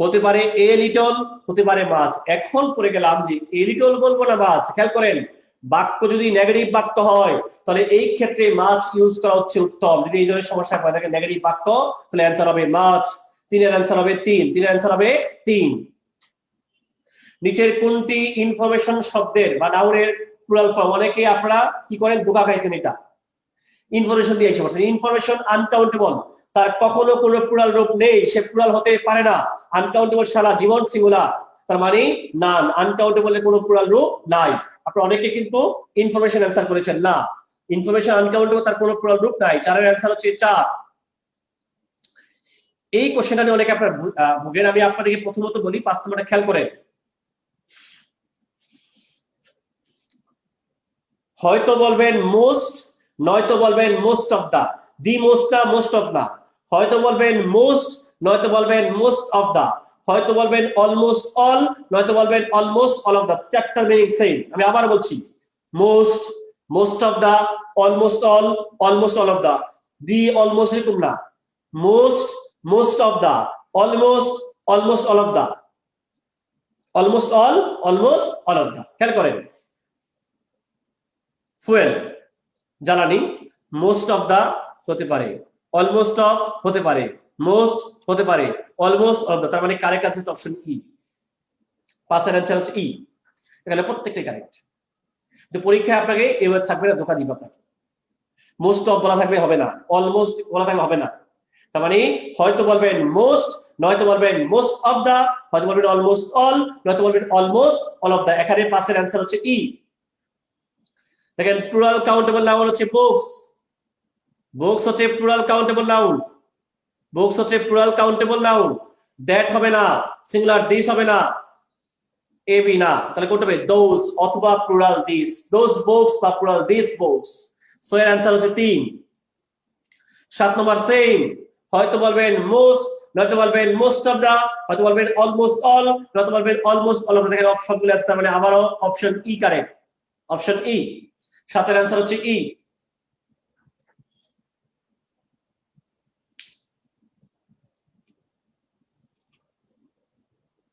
হতে পারে এ লিটল, হতে পারে মাছ। এখন পড়ে গেলাম যে এ লিটল বলবো না মাছ। খেয়াল করেন, বাক্য যদি নেগেটিভ বাক্য হয় তাহলে এই ক্ষেত্রে মাছ ইউজ করা হচ্ছে উত্তম। যদি এই ধরনের সমস্যা হয় থাকে নেগেটিভ বাক্য, তাহলে অ্যান্সার হবে মাছ। 3 এর অ্যান্সার হবে 3। 3 এর অ্যান্সার হবে 3। নিচের কোনটি ইনফরমেশন শব্দের বা নাউনের প্লুরাল ফর্ম? অনেকে আপনারা কি করেন, ধোঁকা খাইছেন, এটা ইনফরমেশন দিয়ে এসে বলছেন ইনফরমেশন আনকাউন্টেবল, তার কখনো কোনো প্লুরাল রূপ নেই, সে প্লুরাল হতে পারে না। আনকাউন্টেবল সারা জীবন সিঙ্গুলার, তার মানে নান, আনকাউন্টেবলের কোনো প্লুরাল রূপ নাই। আপনারা অনেকে কিন্তু ইনফরমেশন অ্যান্সার করেছেন না, ইনফরমেশন আনকাউন্টেবল, তার কোনো প্লুরাল রূপ নাই। 4 এর অ্যান্সার হচ্ছে 4। এই কোশ্চেনটা নিয়ে অনেকে আপনারা ভোগেন। আমি আপনাদেরকে প্রথমত বলি, 5 নম্বরটা খেয়াল করেন। হয়তো বলবেন মোস্ট, নয়তো বলবেন মোস্ট অফ দা। দি মোস্টটা মোস্ট অফ না, হয়তো বলবেন মোস্ট, নয়তো বলবেন মোস্ট অফ দা, হয়তো বলবেন অলমোস্ট অল, নয়তো বলবেন অলমোস্ট অল অফ দা। চারটার মিনিং সেম। আমি আবার বলছি, most, most of the, almost all, almost all of the. The almost এরকম না, most, most of the, almost, almost all of the, almost all, almost all of the. খেয়াল করেন, fuel জ্বালানি, most of দা হতে পারে, অলমোস্ট অফ হতে পারে, most হতে পারে, অলমোস্ট অফ দা। তার মানে কারেক্ট আছে অপশন ই। 5 এর অ্যান্সার হচ্ছে ই। এখানে প্রত্যেকটাই কারেক্ট। তো পরীক্ষায় আপনাকে এভাবে থাকবে না, ধোঁকা দিবে আপনাকে। মোস্ট অফ বলা থাকবে, হবে না। অলমোস্ট বলা থাকবে, হবে না। তার মানে হয়তো বলবেন মোস্ট, নয়তো বলবেন মোস্ট অফ দা, হয়তো বলবেন অলমোস্ট অল, নয়তো বলবেন অলমোস্ট অল অফ দা। এখানে 5 এর অ্যান্সার হচ্ছে ই। দেখেন, প্লুরাল কাউন্টেবল নাউন হচ্ছে বুকস। বুকস হচ্ছে প্লুরাল কাউন্টেবল নাউন, বুকস হচ্ছে প্লুরাল কাউন্টেবল নাউন। দ্যাট হবে না, সিঙ্গুলার দিস হবে না, এ বি না। তাহলে কোনটা হবে? দোজ অথবা প্লুরাল দিস, দোজ বুকস বা প্লুরাল দিস বুকস। সো এর অ্যান্সার হচ্ছে 3। 7 নম্বর সেম, হয়তো বলবেন মোস্ট, নয়তো বলবেন মোস্ট অফ দা, হয়তো বলবেন অলমোস্ট অল, নয়তো বলবেন অলমোস্ট অল অফ দা। দেখেন অপশনগুলো আছে, তার মানে আবারও option E correct, option E. 7 এর অ্যান্সার হচ্ছে ই।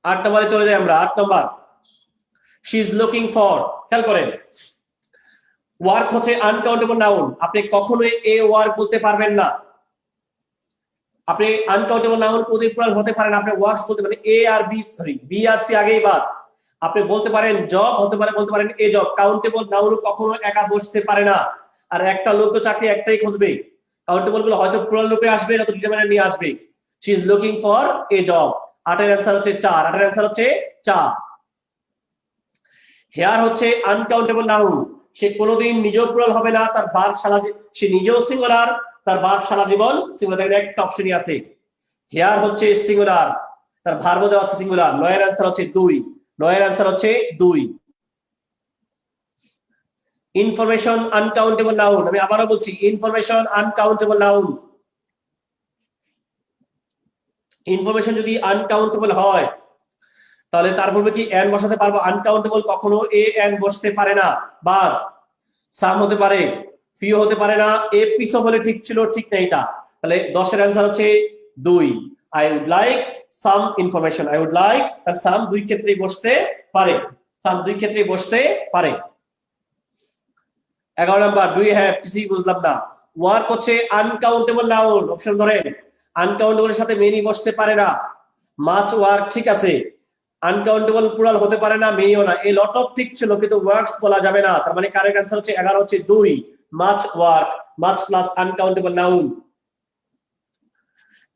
8 নম্বরে চলে যাই আমরা। 8 নম্বর, শি ইজ লুকিং ফর। খেয়াল করেন, ওয়ার্ক হচ্ছে আনকাউন্টেবল নাউন, আপনি কখনোই এ ওয়ার্ক বলতে পারবেন না। আপনি আনকাউন্টেবল নাউন কোনদিন প্লুরাল হতে পারে না। আপনি ওয়ার্কস বলতে পারেন, এ আর বি, সরি বি আর সি আগেই বাদ। আপনি বলতে পারেন জব, হতে পারে বলতে পারেন এ জব। কাউন্টেবল নাউন কখনো একা বসতে পারে না। আর একটা লোক তো চাকরি একটাই খুঁজবে, কাউন্টেবল গুলো হয়তো প্লুরাল রূপে আসবে, না তো ডিটারমিনেন্ট নিয়ে আসবে। She is looking for a job. 8 এর অ্যান্সার হচ্ছে 4। 8 এর অ্যান্সার হচ্ছে 4। হেয়ার হচ্ছে আনকাউন্টেবল নাউন, সে কোনোদিন নিজেও প্লুরাল হবে না, তার ভার্ব সারা, সে নিজেও সিঙ্গুলার, তার ভার্ব সারা জীবন সিঙ্গুলার। দেখেন একটা অপশনই আছে, হেয়ার হচ্ছে সিঙ্গুলার, তার ভার্ব দেওয়া আছে সিঙ্গুলার। 9 এর অ্যান্সার হচ্ছে 2। 9 এর অ্যান্সার হচ্ছে 2। ইনফরমেশন আনকাউন্টেবল নাউন, আমি আবারও বলছি, ইনফরমেশন আনকাউন্টেবল নাউন। ইনফরমেশন যদি আনকাউন্টেবল হয় তাহলে তারপর কি এন বসাতে পারবো? আনকাউন্টেবল কখনো এ এন বসতে পারে না, বাদ। সাম হতে পারে, ফিউ হতে পারে না, এ পিস হলে ঠিক ছিল, ঠিক নেই তা। তাহলে 10 এর অ্যান্সার হচ্ছে 2। I would like some information, I would like, আর সাম দুই ক্ষেত্রেই বসতে পারে, সাম দুই ক্ষেত্রেই বসতে পারে। 11 নাম্বার, ডু ইউ হ্যাভ, কিছুই বুঝলাম না। ওয়ার্ক হচ্ছে আনকাউন্টেবল নাউন, অপশন ধরেন। আনকাউন্টেবলের সাথে মেনি বসতে পারে না। মাচ ওয়ার্ক ঠিক আছে, আনকাউন্টেবল প্লুরাল হতে পারে না, মেনিও না। এই লট অফ ঠিক ছিল কিন্তু ওয়ার্কস বলা যাবে না। তার মানে কারেক্ট অ্যান্সার হচ্ছে 11 হচ্ছে 2, much work, much plus uncountable noun.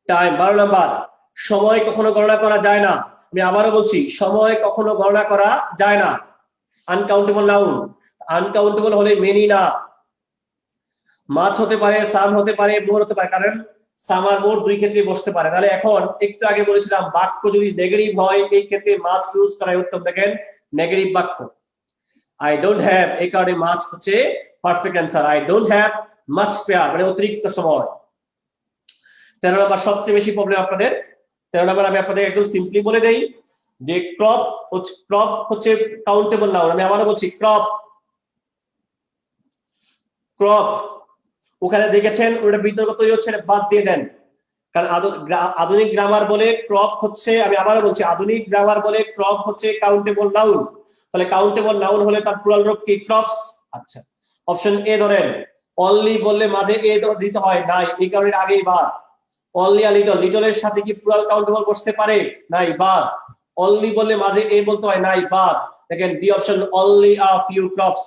Time 12 number, সময় কখনো গণনা করা যায় না। আমি আবারও বলছি, সময় কখনো গণনা করা যায় না, আনকাউন্টেবল নাউন। আনকাউন্টেবল হলে মেনি না। মাছ হতে পারে, সাম হতে পারে, মোর হতে পারে, কারণ সাম আর মোর দুই ক্ষেত্রে বসতে পারে। তাহলে এখন একটু আগে বলেছিলাম বাক্য যদি নেগেটিভ হয় এই ক্ষেত্রে মাছ ইউজ করার উত্তম। দেখেন নেগেটিভ বাক্য, আই ডোন্ট হ্যাভ, এই কারণে মাছ হচ্ছে perfect answer. I don't have much spare মানে অতিরিক্ত সময়। 13 নাম্বার সবচেয়ে বেশি প্রবলেম আপনাদের। 13 নাম্বার আমি আপনাদের একদম সিম্পলি বলে দেই যে ক্রপ হচ্ছে কাউন্টেবল নাউন। আমি আবারও বলছি ক্রপ, ক্রপ ওখানে দেখেছেন ওটা বিতর্ক তৈরি হচ্ছে, বাদ দিয়ে দেন। কারণ আধুনিক গ্রামার বলে ক্রপ হচ্ছে, আমি আবারও বলছি আধুনিক গ্রামার বলে ক্রপ হচ্ছে কাউন্টেবল নাউন। তাহলে কাউন্টেবল নাউন হলে তার প্লুরাল রূপ কি? ক্রপস। আচ্ছা, অপশন এ ধরেন। অনলি বললে মাঝে এ দিতে হয়, নাই, এই কারণে আগেই বাদ। অনলি আ লিটল, লিটলের সাথে কি প্লুরাল কাউন্টেবল বসতে পারে? নাই, বাদ। অনলি বললে মাঝে এ বলতে হয়, নাই, বাদ। দেখেন D option, only a few crops,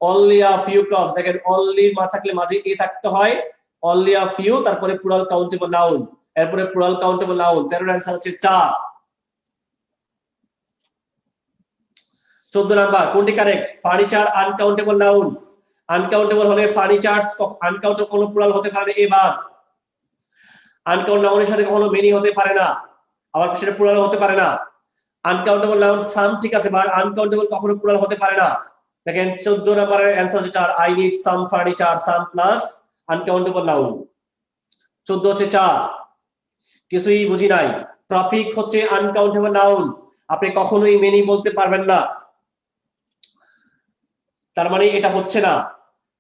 only a few crops. দেখেন অনলি মা থাকলে মাঝে এ থাকতে হয়, অনলি আ ফিউ, তারপরে প্লুরাল কাউন্টেবল নাউন, এরপরে প্লুরাল কাউন্টেবল নাউন। 13 এর आंसर হচ্ছে 4। 14 নাম্বার কোনটি correct? Furniture uncountable noun. Uncountable হলে ফার্নিচারস, আনকাউন্টেবল কোনো প্লুরাল হতে পারে না, এ বাদ। আনকাউন্ট নাউনের সাথে কখনো মেনি হতে পারে না, আবার সেটা প্লুরাল হতে পারে না। আনকাউন্টেবল নাউন সাম ঠিক আছে, বাট আনকাউন্টেবল কখনো প্লুরাল হতে পারে না। দেখেন 14 নাম্বারের आंसर হচ্ছে 4, I need some furniture, some plus uncountable noun. 14 হচ্ছে 4। কিছুই বুঝি নাই। ট্রাফিক হচ্ছে আনকাউন্টেবল নাউন, আপনি কখনোই মেনি বলতে পারবেন না, তার মানে এটা হচ্ছে না।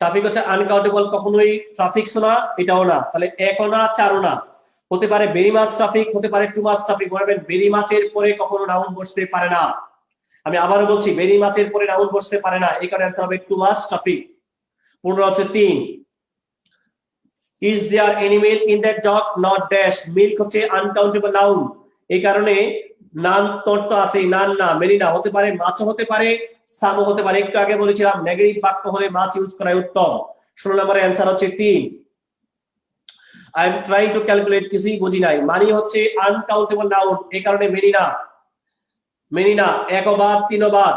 ট্রাফিক হচ্ছে আনকাউন্টেবল, কখনোই ট্রাফিকস না, এটাও না। তাহলে একও না, চারও না। হতে পারে ভেরি মাচ ট্রাফিক, হতে পারে টু মাচ ট্রাফিক। বলবেন ভেরি মাচের পরে কখনো নাউন বসতে পারে না। আমি আবারও বলছি ভেরি মাচের পরে নাউন বসতে পারে না, এই কারণে आंसर হবে টু মাচ ট্রাফিক। 15 হচ্ছে 3, is there any milk in that jug, not dash. Milk হচ্ছে আনকাউন্টেবল নাউন, এই কারণে নান তোর তো আছে, নান না, মেনি না। হতে পারে মাছও হতে পারে, সামও হতে পারে। একটু আগে বলেছিলাম নেগেটিভ বাক্য হলে মাছ ইউজ করাই উত্তম। 16 নম্বরের आंसर হচ্ছে 3। I am trying to calculate, কিছুই বুঝি নাই। মানি হচ্ছে আনকাউন্টেবল নাউন, এই কারণে মেনি না, মেনি না। একও বাদ, তিনও বাদ।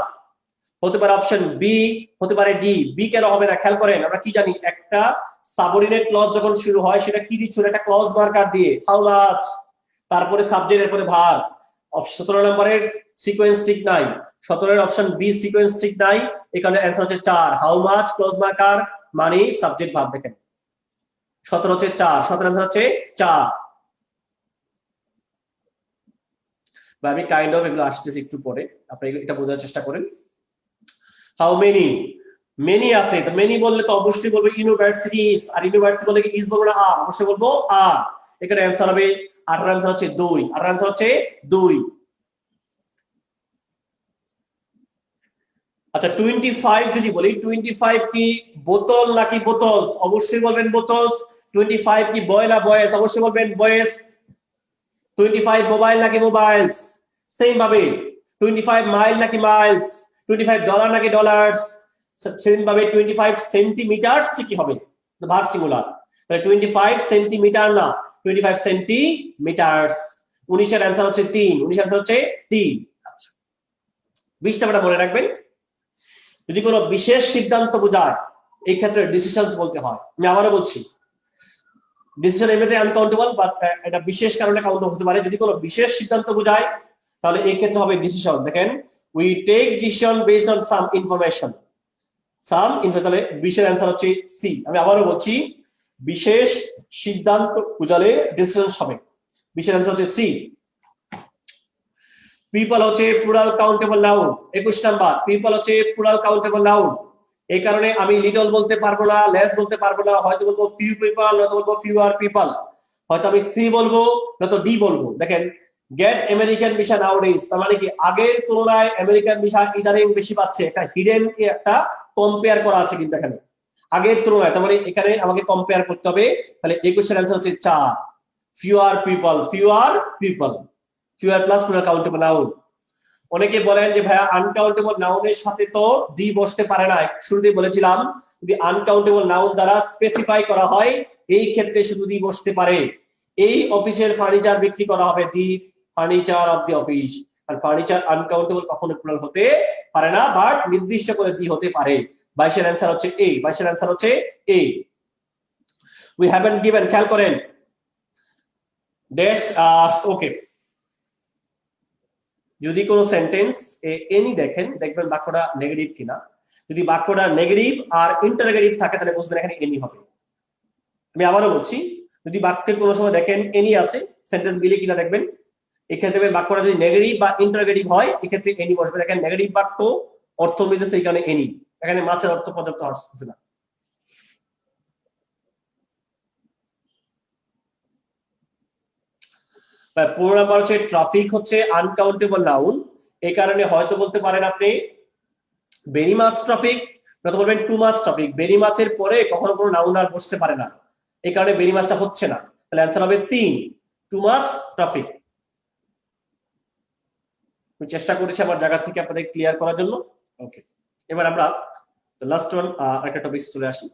হতে পারে অপশন বি, হতে পারে ডি। বি কেন হবে না? খেয়াল করেন, আমরা কি জানি একটা সাবঅর্ডিনেট ক্লজ যখন শুরু হয় সেটা কি দিচ্ছিল? একটা ক্লজ মার্কার দিয়ে, হাউ মাচ, তারপরে সাবজেক্ট, এরপরে ভার্ব। 17 নম্বরের সিকোয়েন্স ঠিক নাই, 17 এর অপশন বি সিকোয়েন্স ঠিক নাই, এখানে आंसर হচ্ছে 4, how much clause marker, money subject verb. দেখেন 17 হচ্ছে 4, 17 आंसर হচ্ছে 4। বা আমি কাইন্ড অফ এগুলো আসতেছি একটু পরে, আপনি এটা বোঝার চেষ্টা করেন। হাউ মেনি, মেনি আছে, তো মেনি বললে তো অবশ্যই বলবো ইউনিভার্সিটিজ, আর ইউনিভার্সিটি বললে কি ইজ বলবো না আ, অবশ্যই বলবো আ। এখানে आंसर হবে 18 आंसर হচ্ছে 2, 18 आंसर হচ্ছে 2। আচ্ছা 25 যদি বলি, 25 কি বোতল নাকি বোতলস? অবশ্যই বলবেন বোতলস। 25 কি বয় না বয়েস? অবশ্যই বলবেন বয়েস। 25 মোবাইল নাকি মোবাইলস? সেম ভাবে 25 মাইল নাকি মাইলস? 25 ডলার নাকি ডলার্স? সেম ভাবে 25 সেন্টিমিটারস কি হবে? Verb singular. তাহলে 25 সেন্টিমিটার না, 25 সেন্টিমিটারস। 19 এর आंसर হচ্ছে 3, 19 आंसर হচ্ছে 3। আচ্ছা 20টা আমরা মনে রাখবেন। যদি কোনো বিশেষ সিদ্ধান্ত বোঝায় এই ক্ষেত্রে ডিসিশনস বলতে হয়। আমি আবারও বলছি ডিসিশন এমনিতে আনকাউন্টেবল, বাট এটা বিশেষ কারণে কাউন্ট হতে পারে। যদি কোনো বিশেষ সিদ্ধান্ত বোঝায় তাহলে এই ক্ষেত্রে হবে ডিসিশন। দেখেন we take decision based on some information, some information. তাহলে 20 এর आंसर হচ্ছে সি। আমি আবারও বলছি বিশেষ সিদ্ধান্ত বোঝালে ডিসিশন হবে, 20 এর आंसर হচ্ছে সি। পিপল হচ্ছে plural countable noun. 21 number, people হচ্ছে প্লুরাল কাউন্টেবল নাউন, এই কারণে আমি লিটল বলতে পারবো না, লেস বলতে পারবো না। হয়তো বলবো ফিউ পিপল, নয়তো বলবো ফিউয়ার পিপল, হয়তো আমি সি বলবো নয়তো ডি বলবো। দেখেন গেট আমেরিকান ভিসা নাউডেজ, তার মানে কি আগের তুলনায় আমেরিকান ভিসা ইদানিং বেশি পাচ্ছে। একটা হিডেন একটা কম্পেয়ার করা আছে কিন্তু এখানে আগের তুলনায়, তার মানে এখানে আমাকে কম্পেয়ার করতে হবে। তাহলে 21 এর आंसर হচ্ছে 4। fewer people, fewer plus plural countable noun। অনেকে বলেন যে ভাইয়া আনকাউন্টেবল নাউনের সাথে তো দি বসতে পারে না, শুরুতেই বলেছিলাম যদি আনকাউন্টেবল নাউন দ্বারা স্পেসিফাই করা হয় এই ক্ষেত্রে শুধু দি বসতে পারে। এই অফিসের ফার্নিচার বিক্রি করা হবে, the furniture of the office. আর ফার্নিচার আনকাউন্টেবল কখনো প্লুরাল হতে পারে না, বাট নির্দিষ্ট করে দি হতে পারে। 22 এর অ্যানসার হচ্ছে এ, 22 এর অ্যানসার হচ্ছে এ। উই হ্যাভেন্ট গিভেন, খেয়াল করেন ড্যাশ ওকে। যদি কোনো সেন্টেন্স এনি দেখেন, দেখবেন বাক্যটা নেগেটিভ কিনা। যদি বাক্যটা নেগেটিভ আর ইন্টারোগেটিভ থাকে তাহলে বুঝবেন এখানে এনি হবে। আমি আবারও বলছি, যদি বাক্যের কোনো সময় দেখেন এনি আছে, সেন্টেন্স মিলে কিনা দেখবেন। এক্ষেত্রে বাক্যটা যদি নেগেটিভ বা ইন্টারোগেটিভ হয় এক্ষেত্রে এনি বসবে। দেখেন নেগেটিভ বাক্য অর্থ মিলতেছে এই কারণে এনি, এখানে মাছের অর্থ পর্যাপ্ত আসতেছে না। পুরো নাম্বার হচ্ছে ট্রাফিক হচ্ছে আনকাউন্টেবল নাউন, এই কারণে হয়তো বলতে পারেন আপনি ভেরি মাচ ট্রাফিক, নয়তো বলবেন টু মাচ ট্রাফিক। ভেরি মাচের পরে কখনো কোনো নাউন আর বসতে পারে না, এই কারণে ভেরি মাচটা হচ্ছে না। তাহলে অ্যান্সার হবে 3, টু মাচ ট্রাফিক। আমি চেষ্টা করেছি আমার জায়গা থেকে আপনাদের ক্লিয়ার করার জন্য। ওকে, এবার আমরা লাস্ট ওয়ান একটা টপিক চলে আসি।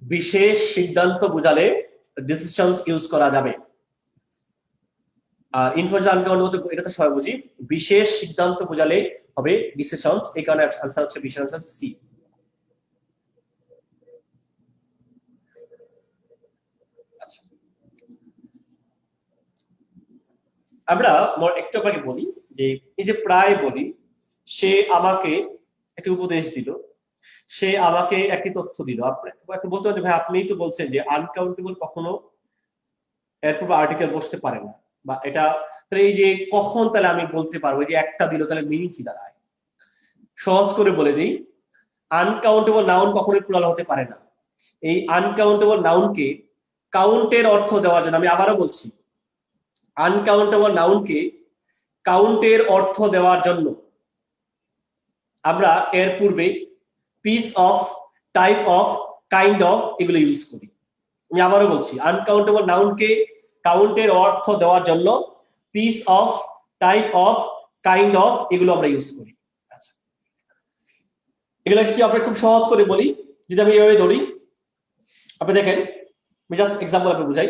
বিশেষ সিদ্ধান্ত বোঝালে ডিসিশনস ইউজ করা যাবে। আর ইনফরমেশন আনকাউন্টেবল এটা তো সবাই বুঝি, বিশেষ সিদ্ধান্ত বোঝালে হবে ডিসিশনস, এই কারণে আনসার হচ্ছে বিশেষ আনসার সি। আচ্ছা, আমরা একটু আপনাকে বলি যে এই যে প্রায় বলি, সে আমাকে একটি উপদেশ দিল, সে আমাকে একটি তথ্য দিল। আপনি বলতে পারেন ভাই আপনিই তো বলছেন যে আনকাউন্টেবল কখনো এর পূর্বে আর্টিকেল বসতে পারে না, বা এটা তাহলে এই যে কখন তাহলে আমি বলতে পারবো যে একটা দিল, তাহলে মিনিং কি দাঁড়ায়? সহজ করে বলে দিই, আনকাউন্টেবল নাউন কখনোই প্লুরাল হতে পারে না। এই আনকাউন্টেবল নাউনকে কাউন্টের অর্থ দেওয়ার জন্য, আমি আবারও বলছি, আনকাউন্টেবল নাউনকে কাউন্টের অর্থ দেওয়ার জন্য আমরা এর পূর্বে piece of, type of, kind of এগুলো ইউজ করি। আমি আবারও বলছি, আনকাউন্টেবল নাউনকে কাউন্টের অর্থ দেওয়ার জন্য piece of, type of, kind of এগুলো আমরা ইউজ করি। আচ্ছা, এগুলো কি আমরা খুব সহজ করে বলি, যদি আমি এইভাবে ধরি, আপনি দেখেন আমি জাস্ট এক্সাম্পল আপনি বুঝাই।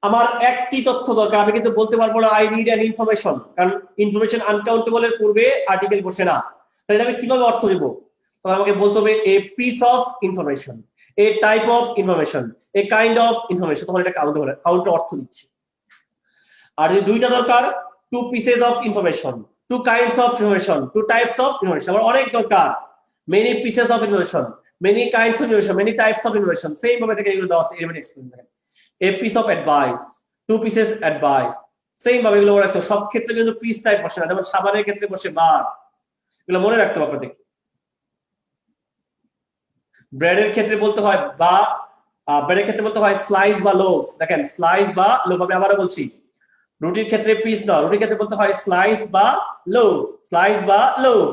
আমার একটি তথ্য দরকার, আমি কিন্তু বলতে পারবো না আই নিড অ্যান ইনফরমেশন, কারণ ইনফরমেশন আনকাউন্টেবল এর পূর্বে আর্টিকেল বসে না। তাহলে আমি কিভাবে অর্থ দেবো? তবে আমাকে বলতে হবে a piece of information, a type of information, a kind of information, তখন এটা কাউন্টের অর্থ দিচ্ছি। আর যদি দুইটা দরকার, two pieces of information, two kinds of information, two types of information, আমার অনেক দরকার, many pieces of information, many kinds of information, many types of information, same ভাবে থেকে এগুলো দেওয়া আছে এলিমেন্ট এক্সপ্লেইন দেখেন। A piece of advice, two pieces advice, same ভাবে এগুলো মনে রাখতে। সব ক্ষেত্রে কিন্তু পিস টাইপ বসে না, যেমন সাবানের ক্ষেত্রে বসে বার, এগুলো মনে রাখতে হবে আপনাদের। ব্রেডের ক্ষেত্রে বলতে হয় বা, ব্রেডের ক্ষেত্রে বলতে হয় স্লাইস বা লোফ, দেখেন স্লাইস বা লোফ। আমি আবারও বলছি, রুটির ক্ষেত্রে পিস না, রুটির ক্ষেত্রে বলতে হয় স্লাইস বা লোফ, স্লাইস বা লোফ।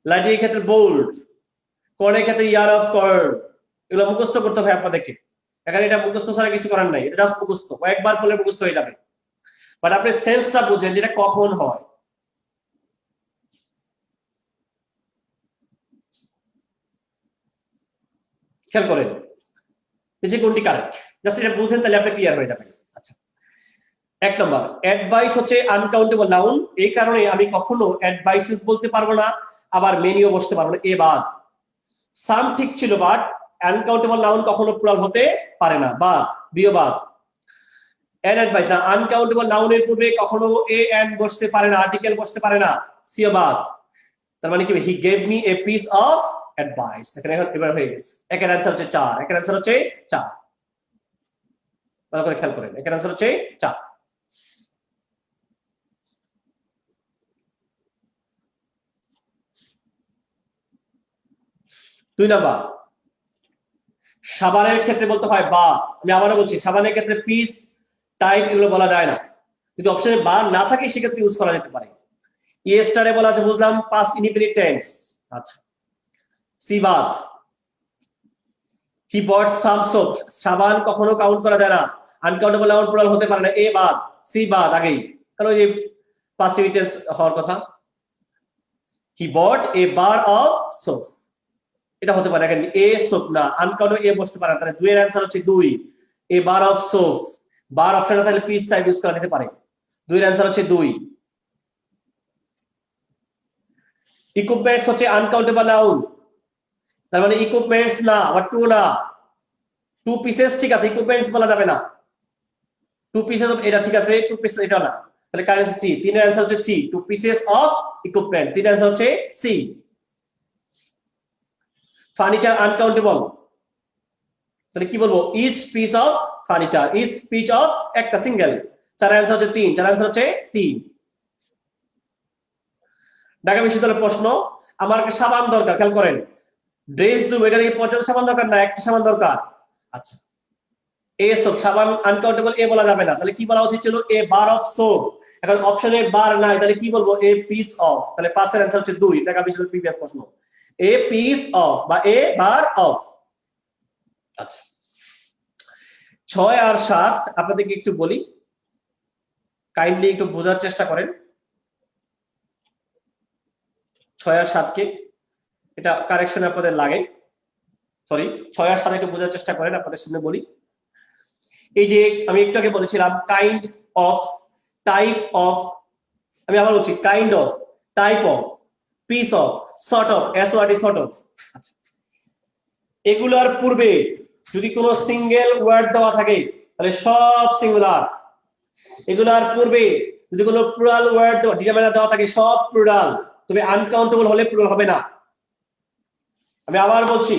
লাইটের ক্ষেত্রে বোল্ড, কর্নের ক্ষেত্রে ইয়ার অফ কর্ন। এগুলো মুখস্থ করতে হবে আপনাদেরকে, এখানে এটা মুখস্থ ছাড়া কিছু করার নাই, এটা জাস্ট মুখস্থ, কয়েকবার বলে মুখস্থ হয়ে যাবে। বাট আপনি সেন্সটা বুঝেন যেটা কখন হয়। খেয়াল করেন যে কোনটি কারেক্ট, জাস্ট এটা বুঝেন তাহলে আপনি ক্লিয়ার হয়ে যাবেন। আচ্ছা, এক নম্বর, অ্যাডভাইস হচ্ছে আনকাউন্টেবল নাউন, এই কারণে আমি কখনো অ্যাডভাইসেস বলতে পারবো না, আবার মেনিও বসতে পারবো না। এ বাদ, সাম ঠিক ছিল, বাট আনকাউন্টেবল নাউন কখনো প্লুরাল হতে পারে না, বাদ, বিও বাদ। এন অ্যাডভাইস না, আনকাউন্টেবল নাউনের পূর্বে কখনো এ এন্ড বসতে পারে না, আর্টিকেল বসতে পারে না, সিও বাদ। তার মানে কি, he gave me a piece of advice. এখানে এখন এবার হয়ে গেছে, একের অ্যান্সার হচ্ছে 4, একের অ্যান্সার হচ্ছে 4। ভালো করে খেয়াল করেন, একের অ্যান্সার হচ্ছে 4। 2 নাম্বার সাবানের ক্ষেত্রে বলতে হয় বা, আমি আবারও বলছি সাবানের ক্ষেত্রে পিস টাইপ এগুলো বলা যায় না, যদি অপশনে বা না থাকে সেক্ষেত্রে ইউজ করা যেতে পারে। ইয়েস্টারডে বলা আছে বুঝলাম পাস্ট ইনডিফিনিট টেন্স। আচ্ছা সি বাথ, হি বট সাম সোপ, সাবান কখনো কাউন্ট করা যায় না, আনকাউন্টেবল নাউন প্লুরাল হতে পারে না, এ বাদ সি বাদ আগেই, কারণ এই পাস্ট ইনডিফিনিট টেন্স হওয়ার কথা। হি বট এ বার অফ সোপ, এটা হতে পারে এখন এ সোপ না, আনকাউন্টেবল এ বসতে পারে, তাহলে 2 এর অ্যানসার হচ্ছে 2, এ বার অফ সোপ, বার অপশনটা তাহলে পিস টাইপ ইউজ করা যেতে পারে, 2 এর অ্যানসার হচ্ছে 2। ইকুইপমেন্টস হচ্ছে আনকাউন্টেবল নাউন, তার মানে ইকুইপমেন্টস না বা টু না, 2 পিসেস ঠিক আছে, ইকুইপমেন্টস বলা যাবে না, 2 পিসেস এটা ঠিক আছে, 2 পিসেস এটা না, তাহলে কারেন্ট সি, 3 এর অ্যানসার হচ্ছে সি, 2 পিসেস অফ ইকুইপমেন্ট, 3 এর অ্যানসার হচ্ছে সি। ফার্নিচার আনকাউন্টেবল, তাহলে কি বলবো, each piece of furniture, each piece of একটা সিঙ্গেল, 4 এর অ্যানসার হচ্ছে 3, 4 এর অ্যানসার হচ্ছে 3। ঢাকা বিশ্ববিদ্যালয়ের প্রশ্ন, আমার একটা সাবান দরকার, খেয়াল করেন ড্রেস ধুবো, এখানে কি পর্যাপ্ত সাবান দরকার না একটা সাবান দরকার, আচ্ছা এ সোপ, সাবান আনকাউন্টেবল এ বলা যাবে না, তাহলে কি বলা উচিত ছিল এ বার অফ সোপ, এখন অপশনে বার নাই, তাহলে কি বলবো এ পিস অফ, তাহলে 5 এর অ্যানসার হচ্ছে 2, ঢাকা বিশ্ববিদ্যালয়ের প্রিভিয়াস প্রশ্ন, এ পিস অফ বা এ বার অফ। আচ্ছা 6 আর 7 আপনাদেরকে একটু বলি, কাইন্ডলি একটু বোঝার চেষ্টা করেন 6 আর 7 কে, এটা কারেকশন আপনাদের লাগে, সরি 6 আর 7 একটু বোঝার চেষ্টা করেন, আপনাদের সামনে বলি। এই যে আমি একটু আগে বলেছিলাম কাইন্ড অফ, টাইপ অফ, আমি আবার বলছি kind of, type of, piece of, sort of, S O R T sort of. আচ্ছা এগুলোর পূর্বে যদি কোনো সিঙ্গেল ওয়ার্ড দেওয়া থাকে তাহলে সব সিঙ্গুলার, এগুলোর পূর্বে যদি কোনো প্লুরাল ওয়ার্ড ডিটারমিনার দেওয়া থাকে সব প্লুরাল, তবে আনকাউন্টেবল হলে প্লুরাল হবে না। আমি আবার বলছি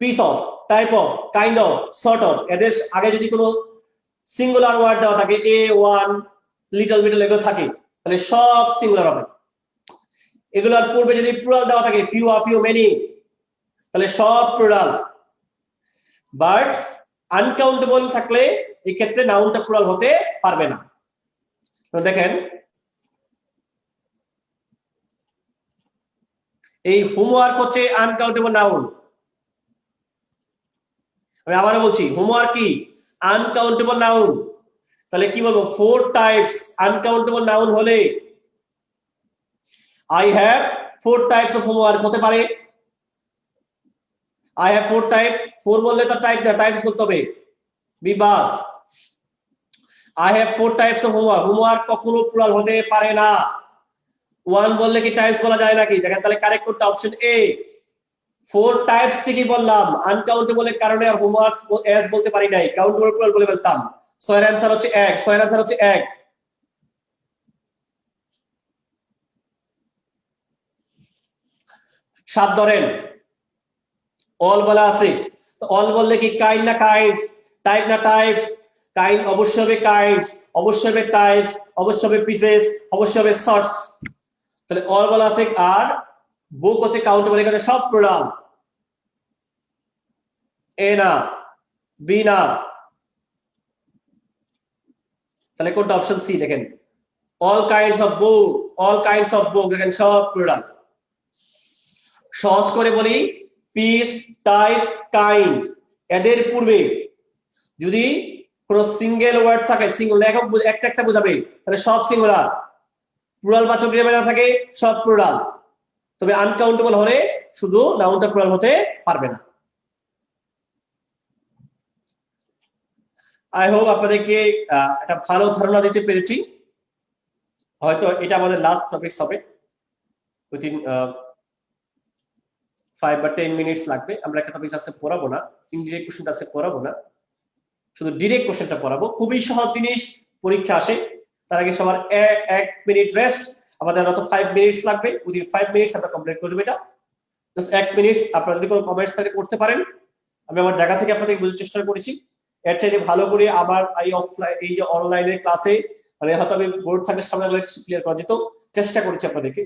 piece of, type of, kind of, sort of, এদের আগে যদি কোনো সিঙ্গুলার ওয়ার্ড দেওয়া থাকে এ ওয়ান লিটল বিটল এগুলো থাকে তাহলে সব সিঙ্গুলার হবে। এগুলোর পূর্বে যদি প্লুরাল দেওয়া থাকে ফিউ, আ ফিউ, মেনি, তাহলে সব প্লুরাল। বাট আনকাউন্টেবল থাকলে এই ক্ষেত্রে নাউনটা প্লুরাল হতে পারবে না। তো দেখেন এই হোমওয়ার্ক হচ্ছে আনকাউন্টেবল নাউন, আমি আবারও বলছি হোমওয়ার্ক কি আনকাউন্টেবল নাউন, তাহলে কি বলবো 4 টাইপস আনকাউন্টেবল নাউন হলে I have 4 types of homework হতে পারে। আই হ্যাভ 4 টাইপ, 4 বললে তো টাইপ না, টাইপস বলতে হবে, বিবাদ। I have 4 types of homework, homework কখনো প্লুরাল হতে পারে না। 1 বললে কি টাইপস বলা যায় নাকি, দেখেন তাহলে কারেক্ট করতে অপশন এ, 4 টাইপস ঠিকই বললাম, আনকাউন্টেবলের কারণে আর হোমওয়ার্কস এস বলতে পারি নাই, কাউন্টেবল প্লুরাল বলে ফেলতাম। 6 এর অ্যানসার হচ্ছে 1, 6 এর অ্যানসার হচ্ছে 1। 7 ধরেন অল বলা আছে, তো অল বললে কি কাইন্ড না কাইন্ডস, টাইপ না টাইপস, কাইন্ড অবশ্যই হবে কাইন্ডস, অবশ্যই হবে টাইপস, অবশ্যই হবে পিসেস, অবশ্যই হবে সর্টস, তাহলে অল বলা আছে। আর বুক হচ্ছে কাউন্টেবল, এখানে সব প্লুরাল, এ না বি না, তাহলে কোনটা অপশন সি দেখেন all kinds of book, all kinds of book, দেখেন সব প্লুরাল। সহজ করে বলি পিস, টাইপ, কাইন্ড, এদের পূর্বে যদি কোন সিঙ্গেল ওয়ার্ড থাকে, সিঙ্গেল একক একটা একটা বোঝাবে তাহলে সব সিঙ্গুলার, প্লুরাল বাচক ডিটারমিনার থাকে সব প্লুরাল, তবে আনকাউন্টেবল হলে শুধু নাউনটা প্লুরাল হতে পারবে না। আই হোপ আপনাদেরকে একটা ভালো ধারণা দিতে পেরেছি, হয়তো এটা আমাদের লাস্ট টপিকস হবে, উইথিন 5 বা 10 মিনিটস লাগবে। আমরা একটা টপিক আজকে পড়াবো না, ইংরেজি কোশ্চেনটা আজকে পড়াবো না, শুধু ডিরেক্ট কোশ্চেনটা পড়াবো, খুবই সহজ জিনিস, পরীক্ষা আসে তার আগে সবার 1 মিনিট রেস্ট, আমাদের হয়তো 5 মিনিটস লাগবে, উইথিন 5 মিনিটস আমরা কমপ্লিট করে দেব এটা, জাস্ট 1 মিনিট। আপনারা যদি কোনো কমেন্টস থাকে করতে পারেন, আমি আমার জায়গা থেকে আপনাদের বোঝার চেষ্টা করেছি, এর চাইতে ভালো করে আবার এই অফলাইন এই যে অনলাইনের ক্লাসে মানে হয়তো আমি বোর্ড থাকলে সামনে ক্লিয়ার করা যেত, চেষ্টা করেছি আপনাদেরকে।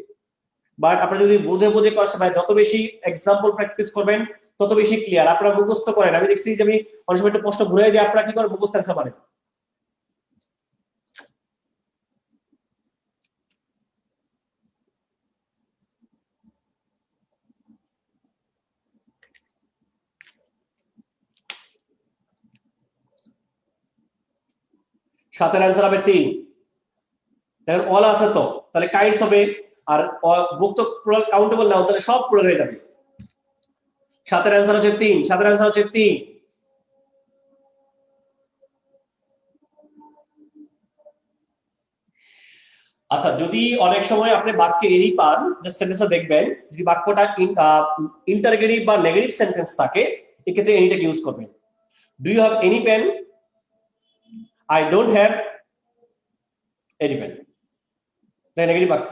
বাট আপনারা যদি বুঝে বুঝে করেন, ভাই যত বেশি এক্সাম্পল প্র্যাকটিস করবেন তত বেশি ক্লিয়ার। আপনারা মুখস্থ করেন, আমি দেখছি যে আমি অনেক সময় একটু প্রশ্ন ঘুরে দিয়ে আপনারা কি করেন, মুখস্থ অ্যান্সার পারেন। সাতের অ্যান্সার হবে 3। দেখেন অল আছে তো, তাহলে কাইন্ডস হবে, আর বুক তো কাউন্টেবল না, তাহলে সব পুরো হয়ে যাবে। সাতের অ্যান্সার হচ্ছে 3, সাতের অ্যান্সার হচ্ছে 3। আচ্ছা, যদি অনেক সময় আপনি বাক্যে এরি পান, জাস্ট সেন্টেন্সটা দেখবেন, যদি বাক্যটা ইন্টারগেটিভ বা নেগেটিভ সেন্টেন্স থাকে, এক্ষেত্রে এনিটাকে ইউজ করবেন। Do you have any pen? I don't have any pen, তাই নেগেটিভ বাক্য।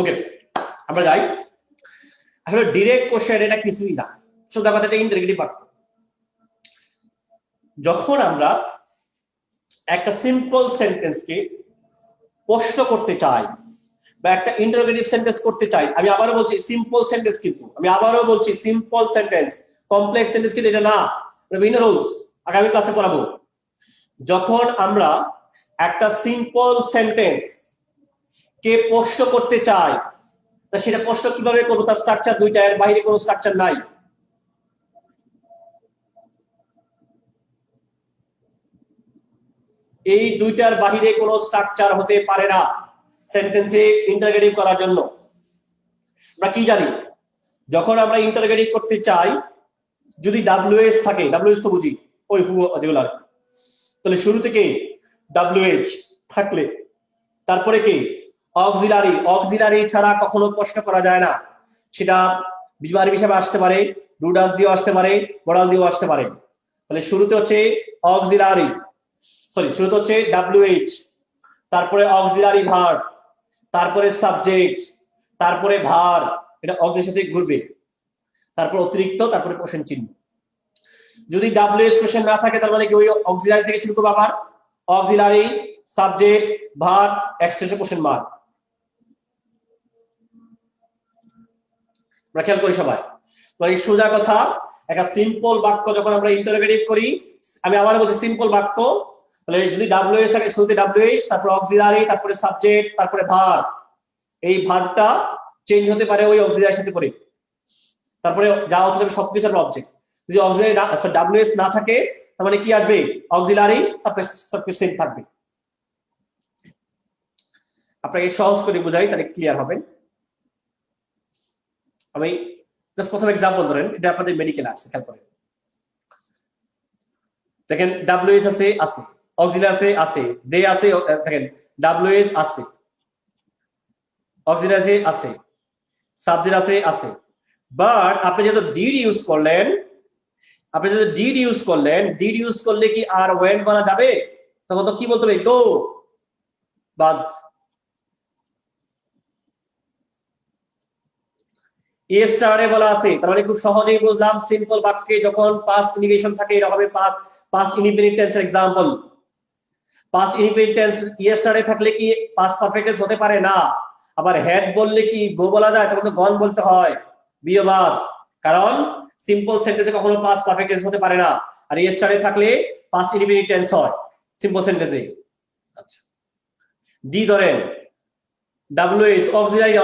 ওকে, আমরা যাই। আসলে ডিরেক্ট কোশ্চেন এটা কিছুই না, সোজা কথা, এটা ইন্টারগেটিভ বাক্য। যখন আমরা একটা সিম্পল সেন্টেন্সকে প্রশ্ন করতে চাই বা একটা ইন্টারোগেটিভ সেন্টেন্স করতে চাই, আমি আবারও বলছি সিম্পল সেন্টেন্স, কিন্তু আমি আবারও বলছি সিম্পল সেন্টেন্স, কমপ্লেক্স সেন্টেন্স কিন্তু এটা না, বিভিন্ন রুলস আগামী ক্লাসে পড়াবো। যখন আমরা একটা সিম্পল সেন্টেন্স কে প্রশ্ন করতে চাই, তা সেটা প্রশ্ন কিভাবে করবো, তার স্ট্রাকচার দুইটা, এর বাইরে কোনো স্ট্রাকচার নাই। এই দুইটার বাহিরে কোনো স্ট্রাকচার হতে পারে না সেন্টেন্সে ইন্টারোগেটিভ করার জন্য। আমরা কি জানি, যখন আমরা ইন্টারোগেটিভ করতে চাই, যদি ডাব্লিউএস থাকে, ডাব্লিউএস তো বুঝি ওই হু যেগুলো, তাহলে শুরু থেকে ডাব্লিউএইচ থাকলে তারপরে কি অক্সিলারি, অক্সিলারি ছাড়া কখনো প্রশ্ন করা যায় না। সেটা বিবাহ হিসাবে আসতে পারে, ডুডাস দিয়েও আসতে পারে, মডাল দিয়েও আসতে পারে। তাহলে শুরুতে হচ্ছে অক্সিলারি, সরি শুরুতে হচ্ছে ডাব্লিউএইচ, তারপরে অক্সিলারি ভার্ব, তারপরে সাবজেক্ট, তারপরে ভার, এটা অক্সির সাথে ঘুরবে, তারপর অতিরিক্ত, তারপরে কোশ্চেন চিহ্ন। যদি ডাব্লিউএইচ কোশ্চেন না থাকে, তার মানে কি ওই অক্সিলারি থেকে শুরু করবো, আবার অক্সিলারি, সাবজেক্ট, ভার, এক্সটেনশন, কোশ্চেন মার্ক। আমরা খেয়াল করি সবাই, মানে সোজা কথা, একটা সিম্পল বাক্য যখন আমরা ইন্টারোগেটিভ করি, আমি আবার বলছি সিম্পল বাক্য, তাহলে যদি ডাব্লিউএইচ থাকে, শুরুতে ডাব্লিউএইচ, তারপর অক্সিলারি, তারপরে সাবজেক্ট, তারপরে ভার। এই ভার্বটা চেঞ্জ হতে পারে ওই অক্সিলারির সাথে করে, তারপরে যা হতে হবে সবকিছু আমরা অবজেক্ট। যদি অক্সিলারি না, ডাব্লিউএস না থাকে, তার মানে কি আসবে, অক্সিলারি, তারপরে সবকিছু সেম থাকবে। আপনাকে সহজ করে বুঝাই, তাহলে ক্লিয়ার হবে। আমি জাস্ট প্রথম এক্সাম্পল ধরেন, এটা আপনাদের মেডিকেল আসছে, খেয়াল করেন। দেখেন ডাব্লিউএস আছে, আছে অক্সিলারি আছে, আছে দে আছে, দেখেন ডাব্লিউএস আছে, অক্সিলারি আছে, আছে সাবজেক্ট আছে, আছে। বাট আপনি যেহেতু ডিড ইউজ করলেন, আপনি যদি ডিড ইউজ করলেন, ডিড ইউজ করলে কি আর ওয়েন্ট বলা যাবে? তখন তো কি বলতে হবে, তো বা এ স্টারে বলা আছে, তার মানে খুব সহজেই বুঝলাম, সিম্পল বাক্যে যখন পাস্ট ইন্ডিকেশন থাকে, এটা হবে পাস্ট ইনডিফিনিট টেন্সের এক্সাম্পল। পাস্ট ইনডিফিনিট টেন্স ই স্টারে থাকলে কি পাস্ট পারফেক্ট টেন্স হতে পারে না। আবার হেড বললে কি গো বলা যায়? তখন তো গন বলতে হয়, বিয়োবাদ, কারণ সিম্পল সেন্টেন্সে কখনো পাস্ট পারফেক্ট টেন্স হতে পারে না, আর ই স্টারে থাকলে পাস্ট ইনডিফিনিট টেন্স হয় সিম্পল সেন্টেন্সে। আচ্ছা, ডি ধরেন, ডাব্লিউএস অক্সিলারি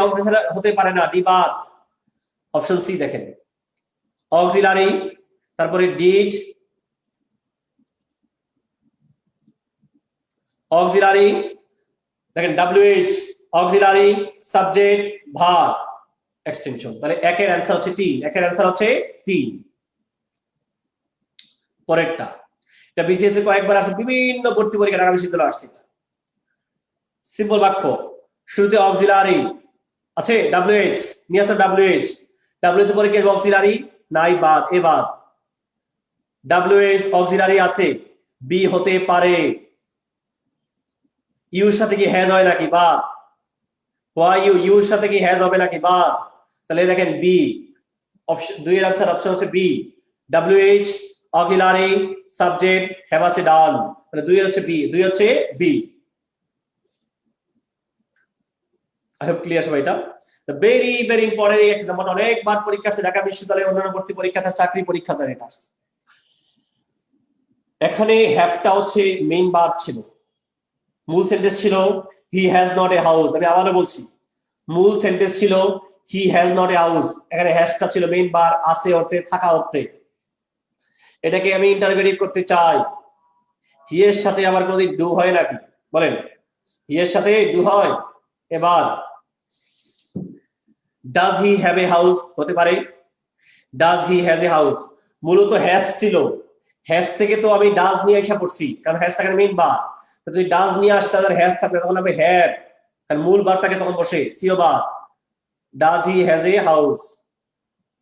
হতে পারে না, ডি বাদ। অপশন সি দেখেন, অক্সিলারি, তারপরে ডিড, অক্সিলারি, দেখেন ডাব্লিউএইচ, অক্সিলারি, সাবজেক্ট, ভার, এক্সটেনশন। তাহলে একের অ্যান্সার হচ্ছে 3, একের অ্যান্সার হচ্ছে 3। পরেরটা, এটা বিসিএস এ কয়েকবার আসে, বিভিন্ন ভর্তি পরীক্ষা, ঢাকা বিশ্ববিদ্যালয়ে আসছে। সিম্পল বাক্য, শুরুতে অক্সিলারি আছে, ডাব্লিউএইচ নিয়ে আসে, ডাব্লিউএইচ, ডাব্লিউএইচ পরে কি অক্সিলারি নাই, বাদ, এ বাদ। ডাব্লিউএইচ অক্সিলারি আছে, বি হতে পারে, ইউর সাথে কি হ্যাজ হয় নাকি, বাদ। হোয়াই ইউ, ইউর সাথে কি হ্যাজ হবে নাকি, বাদ। তাহলে দেখেন বি, অপশন 2 এর आंसर অপশন হচ্ছে B, WH auxiliary subject have আছে ডান, তাহলে 2 এর হচ্ছে বি, 2 হচ্ছে বি। আই হোপ ক্লিয়ার সবাই এটা। ভেরি ভেরি ইম্পর্টেন্ট এক্সাম্পল, অনেকবার পরীক্ষা আসছে ঢাকা বিশ্ববিদ্যালয়ে, অন্যান্য ভর্তি পরীক্ষাতে, চাকরি পরীক্ষাতে এটা আসছে। এখানে হ্যাভটা হচ্ছে মেইন ভার্ব ছিল, মূল সেন্টেন্স ছিল he has not a house. আমি আবারও বলছি, মূল সেন্টেন্স ছিল he has not a house, এখানে হ্যাজটা ছিল মেইন ভার্ব, আছে অর্থে, থাকা অর্থে। এটাকে আমি ইন্টারগ্রেটিভ করতে চাই, হি এর সাথে আবার কোনোদিন ডু হয় নাকি বলেন? হি এর সাথে ডু হয়? এবার does he have a house হতে পারে, does he has a house, মূলত হ্যাজ ছিল, হ্যাজ থেকে তো আমি ডাজ নিয়ে আসা পড়ছি, কারণ হ্যাজটা মেইন ভার্ব। তো যদি ডাজ নিয়ে আসতে আর হ্যাজ থাকবে তখন হবে হ্যাভ, কারণ মূল ভার্বটাকে তখন বসে সিও verb. Does he has a house,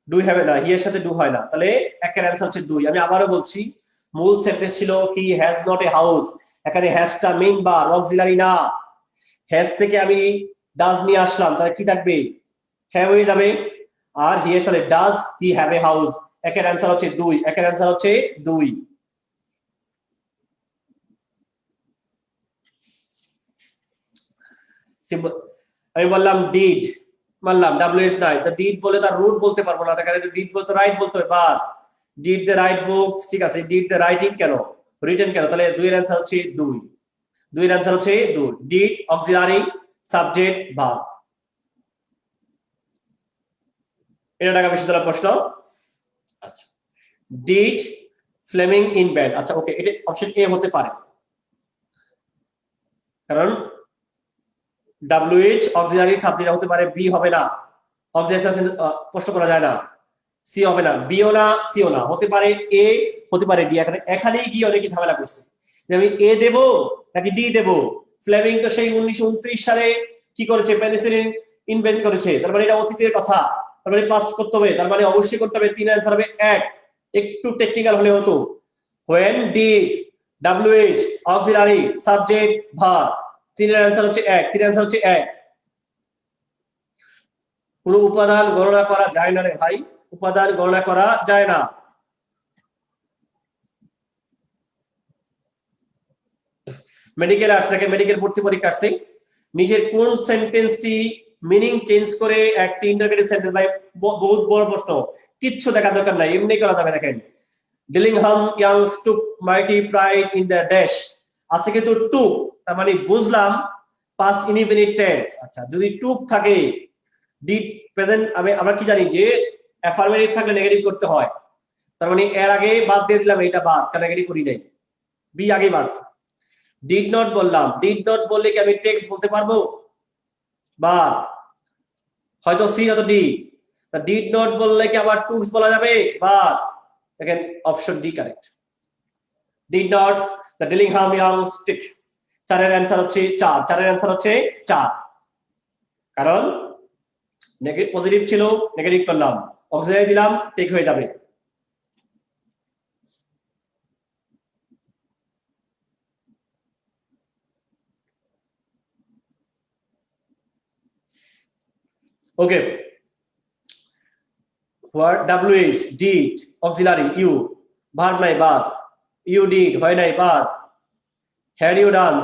do have না, হি এর সাথে ডু হয় না, তাহলে একের অ্যান্সার হচ্ছে 2। আমি আবারও বলছি, মূল সেন্টেন্স ছিল he has not a house, এখানে হ্যাজটা মেইন ভার্ব, অক্সিলারি না। হ্যাজ থেকে আমি ডাজ নিয়ে আসলাম, তাহলে কি থাকবে? হ্যাভ হয়ে যাবে। আর হি এর সাথে does he have a house, একের অ্যান্সার হচ্ছে 2, একের অ্যান্সার হচ্ছে 2। আমি বললাম ডিড, মানলাম WH নাই, তা ডিড বলে তার রুট বলতে পারবো না, তার ডিড বলতে রাইট বলতে হবে, but did the right books, ঠিক আছে, ডিড দ্য রাইটিং কেন, রিটেন কেন, তাহলে 2 এর অ্যান্সার হচ্ছে 2, 2 এর অ্যান্সার হচ্ছে 2, ডিড অক্সিলারি সাবজেক্ট ভার্ব। এটা ঢাকা বিশ্ববিদ্যালয়ের প্রশ্ন। আচ্ছা, ডিড ফ্লেমিং ইন বেড, আচ্ছা ওকে, এটা অপশন এ হতে পারে, কারণ WH অক্সিলারি সাবজেক্ট হতে পারে, বি হবে না, অক্সিলারি প্রশ্ন করা যায় না, সি হবে না, বিও না, সিও না, হতে পারে এ, হতে পারে ডি। এখানেই গিয়ে অনেকে ঝামেলা করছে যে আমি এ দেব নাকি ডি দেব। ফ্লেমিং তো সেই 1929 সালে কি করেছে, পেনিসিলিন ইনভেন্ট করেছে, তার মানে এটা অতীতের কথা, তার মানে পাস করতে হবে, তার মানে অবশ্যই করতে হবে 3 অ্যান্সার হবে 1। একটু টেকনিক্যাল হলে হতো, when did WH auxiliary subject verb, 3 এর অ্যান্সার হচ্ছে 1, 3 অ্যান্সার হচ্ছে 1। কোন উপাদান গণনা করা যায় না রে ভাই, উপাদান গণনা করা যায় না। মেডিকেল আর্টস থেকে মেডিকেল ভর্তি পরীক্ষা আসছে, নিজের কোন সেন্টেন্সটি মিনিং চেঞ্জ করে একটি ইন্টারগ্রেটিভ সেন্টেন্স, ভাই বহুত বড় প্রশ্ন, কিচ্ছু দেখা দরকার নাই, এমনি করা যাবে। দেখেন Dillingham Youngs took mighty pride in the dash, আছে কিন্তু টুক, তার মানে বুঝলাম পাস্ট ইনডিফিনিট টেন্স। আচ্ছা, যদি টুক থাকে, ডিড প্রেজেন্ট, আমরা কি জানি যে অ্যাফার্মেটিভ থাকলে নেগেটিভ করতে হয়, তার মানে এর আগে বাদ দিয়ে দিলাম, এটা বাদ, কারণ নেগেটিভ করি নাই, বি আগে বাদ। ডিড নট বললাম, ডিড নট বললে কি আমি টেক্সট বলতে পারবো? বাদ, হয়তো সি হয়তো ডি। ডিড নট বললে কি আবার টুকস বলা যাবে? বাদ। দেখেন option D correct, did not the Dillingham Youngs take. 4 এর অ্যান্সার হচ্ছে 4, 4 এর অ্যান্সার হচ্ছে 4, কারণ নেগেটিভ পজিটিভ ছিল, নেগেটিভ করলাম, অক্সিলারি দিলাম, টেক হয়ে যাবে। Okay, what WH did auxiliary you, verb নাই বাদ, ইউ ডিড হয় নাই বাদ, হ্যাড ইউ ডান,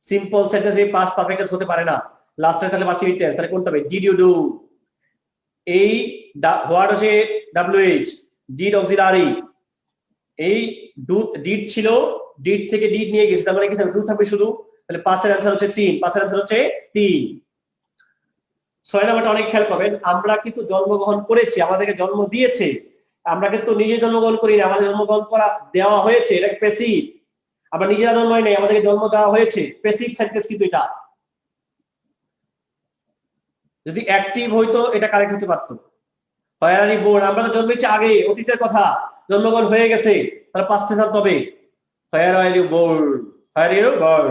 সিম্পল সেন্টেন্সে পাস্ট পারফেক্ট টেন্স হতে পারে না, লাস্টে তাহলে পাস্ট ইনডিফিনিট টেন্স, তাহলে কোনটা হবে? Did you do. এই হোয়াট হচ্ছে WH, ডিড অক্সিলারি, এই ডু ডিড ছিল, ডিড থেকে ডিড নিয়ে গেছে, তার মানে কি থাকবে? ডু থাকবে শুধু, তাহলে পাঁচের অ্যান্সার হচ্ছে 3, পাঁচের অ্যান্সার হচ্ছে 3। 6 নাম্বারটা অনেক খেয়াল করবেন, আমরা কিন্তু জন্মগ্রহণ করেছি, আমাদেরকে জন্ম দিয়েছে, আমরা কিন্তু নিজে জন্মগ্রহণ করি না, আমাদের জন্মগ্রহণ করা দেওয়া হয়েছে, এটা প্যাসিভ। আমরা নিজেরা জন্ম হয় নাই, আমাদেরকে জন্ম দেওয়া হয়েছে, প্যাসিভ সেন্টেন্স কিন্তু এটা। যদি অ্যাক্টিভ হইতো এটা কারেক্ট হতে পারতো। হোয়ার আর ইউ বোর্ন, আমরা তো জন্মেছি আগে, অতীতের কথা, জন্মগ্রহণ হয়ে গেছে, তাহলে পাস্টে থাকতে হবে, where are you born, where are you born.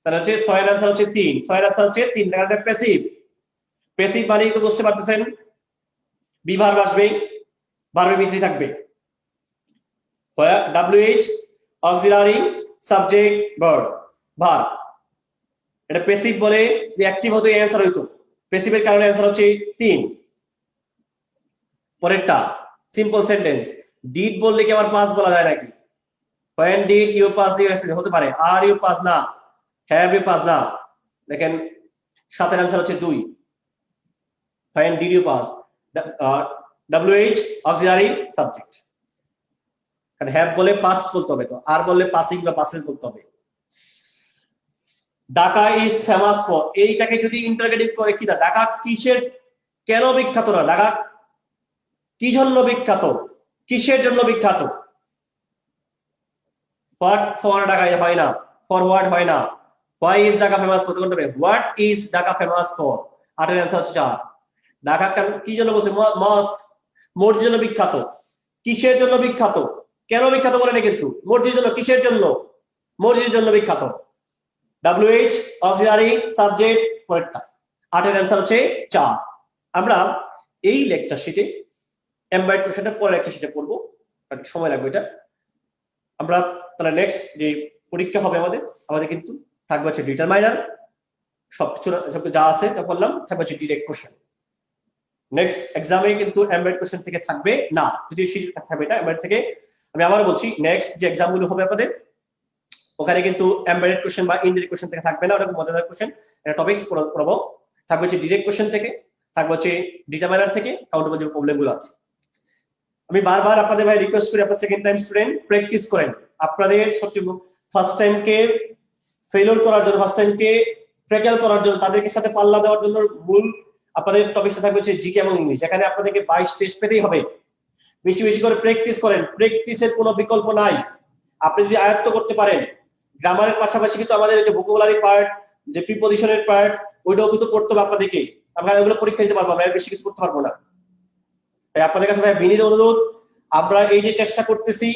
তাহলে হচ্ছে 6 এর অ্যান্সার হচ্ছে 3, 6 এর অ্যান্সার হচ্ছে 3, কারণ এটা প্যাসিভ। প্যাসিভ মানে তো বুঝতে পারতেছেন, বি ভার্ব আসবে, ভার্বের ভিতরে থাকবে WH auxiliary subject verb, verb. এটা প্যাসিভ বলে যে অ্যাক্টিভ হতো, এই অ্যান্সার হইতো, প্যাসিভের কারণে অ্যান্সার হচ্ছে 3। পরেরটা সিম্পল সেন্টেন্স, ডিড বললে কি আবার পাস বলা যায় নাকি? when did you pass the exam হতে পারে, আর ইউ পাস না, হ্যাভ ইউ পাস না। দেখেন সাতের आंसर হচ্ছে 2। when did you pass, wh auxiliary subject, কারণ হ্যাভ বলে পাস বলতে হবে, তো আর বললে পাসিং বা পাসেস বলতে হবে। ঢাকা ইজ ফেমাস ফর, এইটাকে যদি ইন্টারোগেটিভ করে কি দা, ঢাকা কিসের কেন বিখ্যাত না, ঢাকা কি জন্য বিখ্যাত, কিসের জন্য বিখ্যাত? হোয়াট ফর ঢাকা হয় না, ফরওয়ার্ড হয় না, why is Dhaka famous for, কোনটা হবে what is Dhaka famous for. আটের आंसर হচ্ছে 4। ঢাকা কি জন্য বলছে, মস্ট মসজিদের জন্য বিখ্যাত, কিসের জন্য বিখ্যাত, কেন বিখ্যাত বলে না কিন্তু, মসজিদের জন্য, কিসের জন্য, মসজিদের জন্য বিখ্যাত। wh অক্সিলারি সাবজেক্ট পরেরটা। আটের आंसर হচ্ছে 4। আমরা এই লেকচার শিটে এমবেড কোশ্চেনটা পরে লেকচার শিটে পড়বো, সময় লাগবে এটা। আমরা তাহলে নেক্সট যে পরীক্ষা হবে আমাদের কিন্তু থাকবে হচ্ছে ডিটারমাইনার, সবকিছু যা আছে যা বললাম থাকবে হচ্ছে ডিরেক্ট কোশ্চেন। নেক্সট এক্সামে কিন্তু এমবেড কোশ্চেন থেকে থাকবে না, যদি শিট থাকবে এটা এমবেড থেকে। আমি আবারও বলছি, নেক্সট যে এক্সামগুলো হবে আপনাদের ওখানে কিন্তু এমবেডেড কোশ্চেন বা ইনডিরেক্ট কোশ্চেন থেকে থাকবে না, ওটা মজাদার কোশ্চেন, এটা টপিকস পড়াবো। থাকবে হচ্ছে ডিরেক্ট কোশ্চেন থেকে, থাকবে হচ্ছে ডিটারমাইনার থেকে, কাউন্টেবল যে প্রবলেমগুলো আছে। আমি বারবার আপনাদের ভাই রিকোয়েস্ট করি, আপনারা সেকেন্ড টাইম স্টুডেন্ট প্র্যাকটিস করেন। আপনাদের সবচেয়ে ফার্স্ট টাইমকে ফেলিওর করার জন্য, ফার্স্ট টাইমকে ট্র্যাকেল করার জন্য, তাদেরকে সাথে পাল্লা দেওয়ার জন্য মূল আপনাদের টপিকটা থাকবে হচ্ছে জিকে এবং ইংলিশ। এখানে আপনাদেরকে 22 পেতেই হবে। বেশি বেশি করে প্র্যাকটিস করেন, প্র্যাকটিসের কোনো বিকল্প নাই। আপনি যদি আয়ত্ত করতে পারেন, গ্রামারের পাশাপাশি কিন্তু আমাদের যে ভোকাবুলারি পার্ট, যে প্রিপজিশনের পার্ট, ওইটাও কিন্তু পড়তে হবে আপনাদেরকে। আমরা ওগুলো পরীক্ষা দিতে পারবো, আমরা বেশি কিছু করতে পারবো না। তাই আপনাদের কাছে ভাই বিনীত অনুরোধ, আমরা এই যে চেষ্টা করতেছি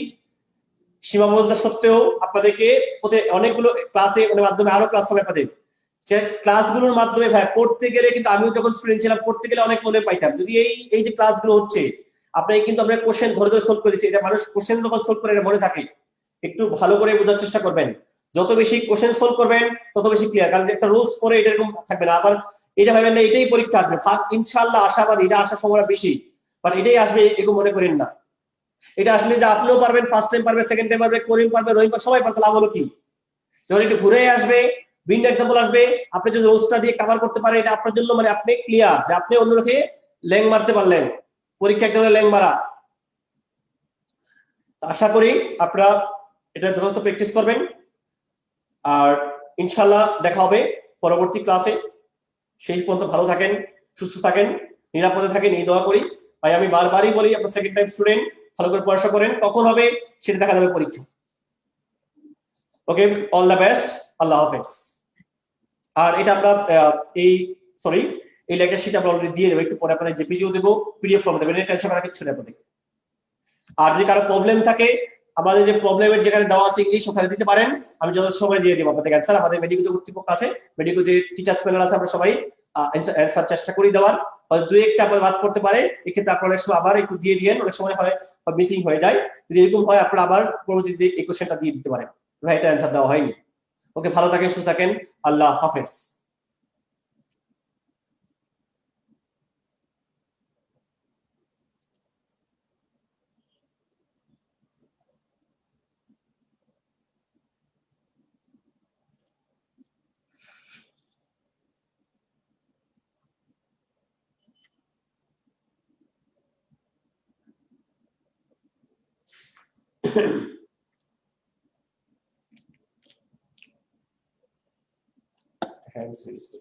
সীমাবদ্ধতা সত্ত্বেও আপনাদেরকে অনেকগুলো ক্লাসে মাধ্যমে আরো ক্লাস হবে আপনাদের, ক্লাসগুলোর মাধ্যমে ভাই পড়তে গেলে কিন্তু, আমিও যখন স্টুডেন্ট ছিলাম পড়তে গেলে অনেক প্রবলেম পাইতাম। যদি এই যে ক্লাসগুলো হচ্ছে আপনাকে কিন্তু আমরা কোশ্চেন ধরে ধরে সলভ করেছি, এটা মানুষ কোশ্চেন যখন সলভ করে এটা মনে থাকে। একটু ভালো করে বোঝার চেষ্টা করবেন, যত বেশি কোশ্চেন সলভ করবেন তত বেশি ক্লিয়ার। কারণ একটা রুলস পরে এটা এরকম থাকবে না, আবার এটা ভাবেন না এটাই পরীক্ষা আসবে, থাক ইনশাআল্লাহ আশাবাদী এটা আসার সময় বেশি, বাট এটাই আসবে এরকম মনে করেন না। এটা আসলে যে আপনিও পারবেন, ফার্স্ট টাইম পারবে, সেকেন্ড টাইম পারবে, করিম পারবে, রহিম পারবে, সবাই পারবে, লাভ হলো কি? যখন একটু ঘুরে আসবে, ভিন্ন এক্সাম্পল আসবে, আপনি যদি রোজটা দিয়ে কভার করতে পারেন, এটা আপনার জন্য মানে আপনি ক্লিয়ার যে আপনি অন্যকে ল্যাং মারতে পারলেন। পরীক্ষা এক ধরনের ল্যাং মারা। আশা করি আপনারা এটা যথেষ্ট প্র্যাকটিস করবেন, আর ইনশাআল্লাহ দেখা হবে পরবর্তী ক্লাসে। সেই পর্যন্ত ভালো থাকেন, সুস্থ থাকেন, নিরাপদে থাকেন, এই দোয়া করি। ভাই আমি বারবারই বলি, আপনার সেকেন্ড টাইম স্টুডেন্ট ভালো করে পড়াশোনা করেন, কখন হবে সেটা দেখা যাবে পরীক্ষা। ওকে, অল দ্য বেস্ট, আল্লাহ হাফেজ। আর এটা আমরা এই লেকচার শিট আমরা অলরেডি দিয়ে দেবো, একটু পরে আপনাদের জেপিজিও দেবো, পিডিএফ ফর্ম দেবেন, এটা টেনশন করার কিছু নেই আপনাদের। আর যদি কারো প্রবলেম থাকে, আমাদের যে প্রবলেমের যেখানে দেওয়া আছে ইংলিশ, ওখানে দিতে পারেন, আমি যত সময় দিয়ে দেবো আপনাদের অ্যান্সার। আমাদের মেডিকেল কর্তৃপক্ষ আছে, মেডিকেল যে টিচার্স প্যানেল আছে, আমরা সবাই অ্যান্সার চেষ্টা করি দেওয়ার। হয়তো দুই একটা আপনার বাদ করতে পারে, এক্ষেত্রে আপনারা অনেক সময় আবার একটু দিয়ে দিয়েন, অনেক সময় হয় মিসিং হয়ে যায়। যদি এরকম হয় আপনারা আবার পরবর্তীতে এই কোশ্চেনটা দিয়ে দিতে পারেন, ভাই এটা অ্যান্সার দেওয়া হয়নি। ওকে, ভালো থাকেন, সুস্থ থাকেন, আল্লাহ হাফেজ। Hands raised.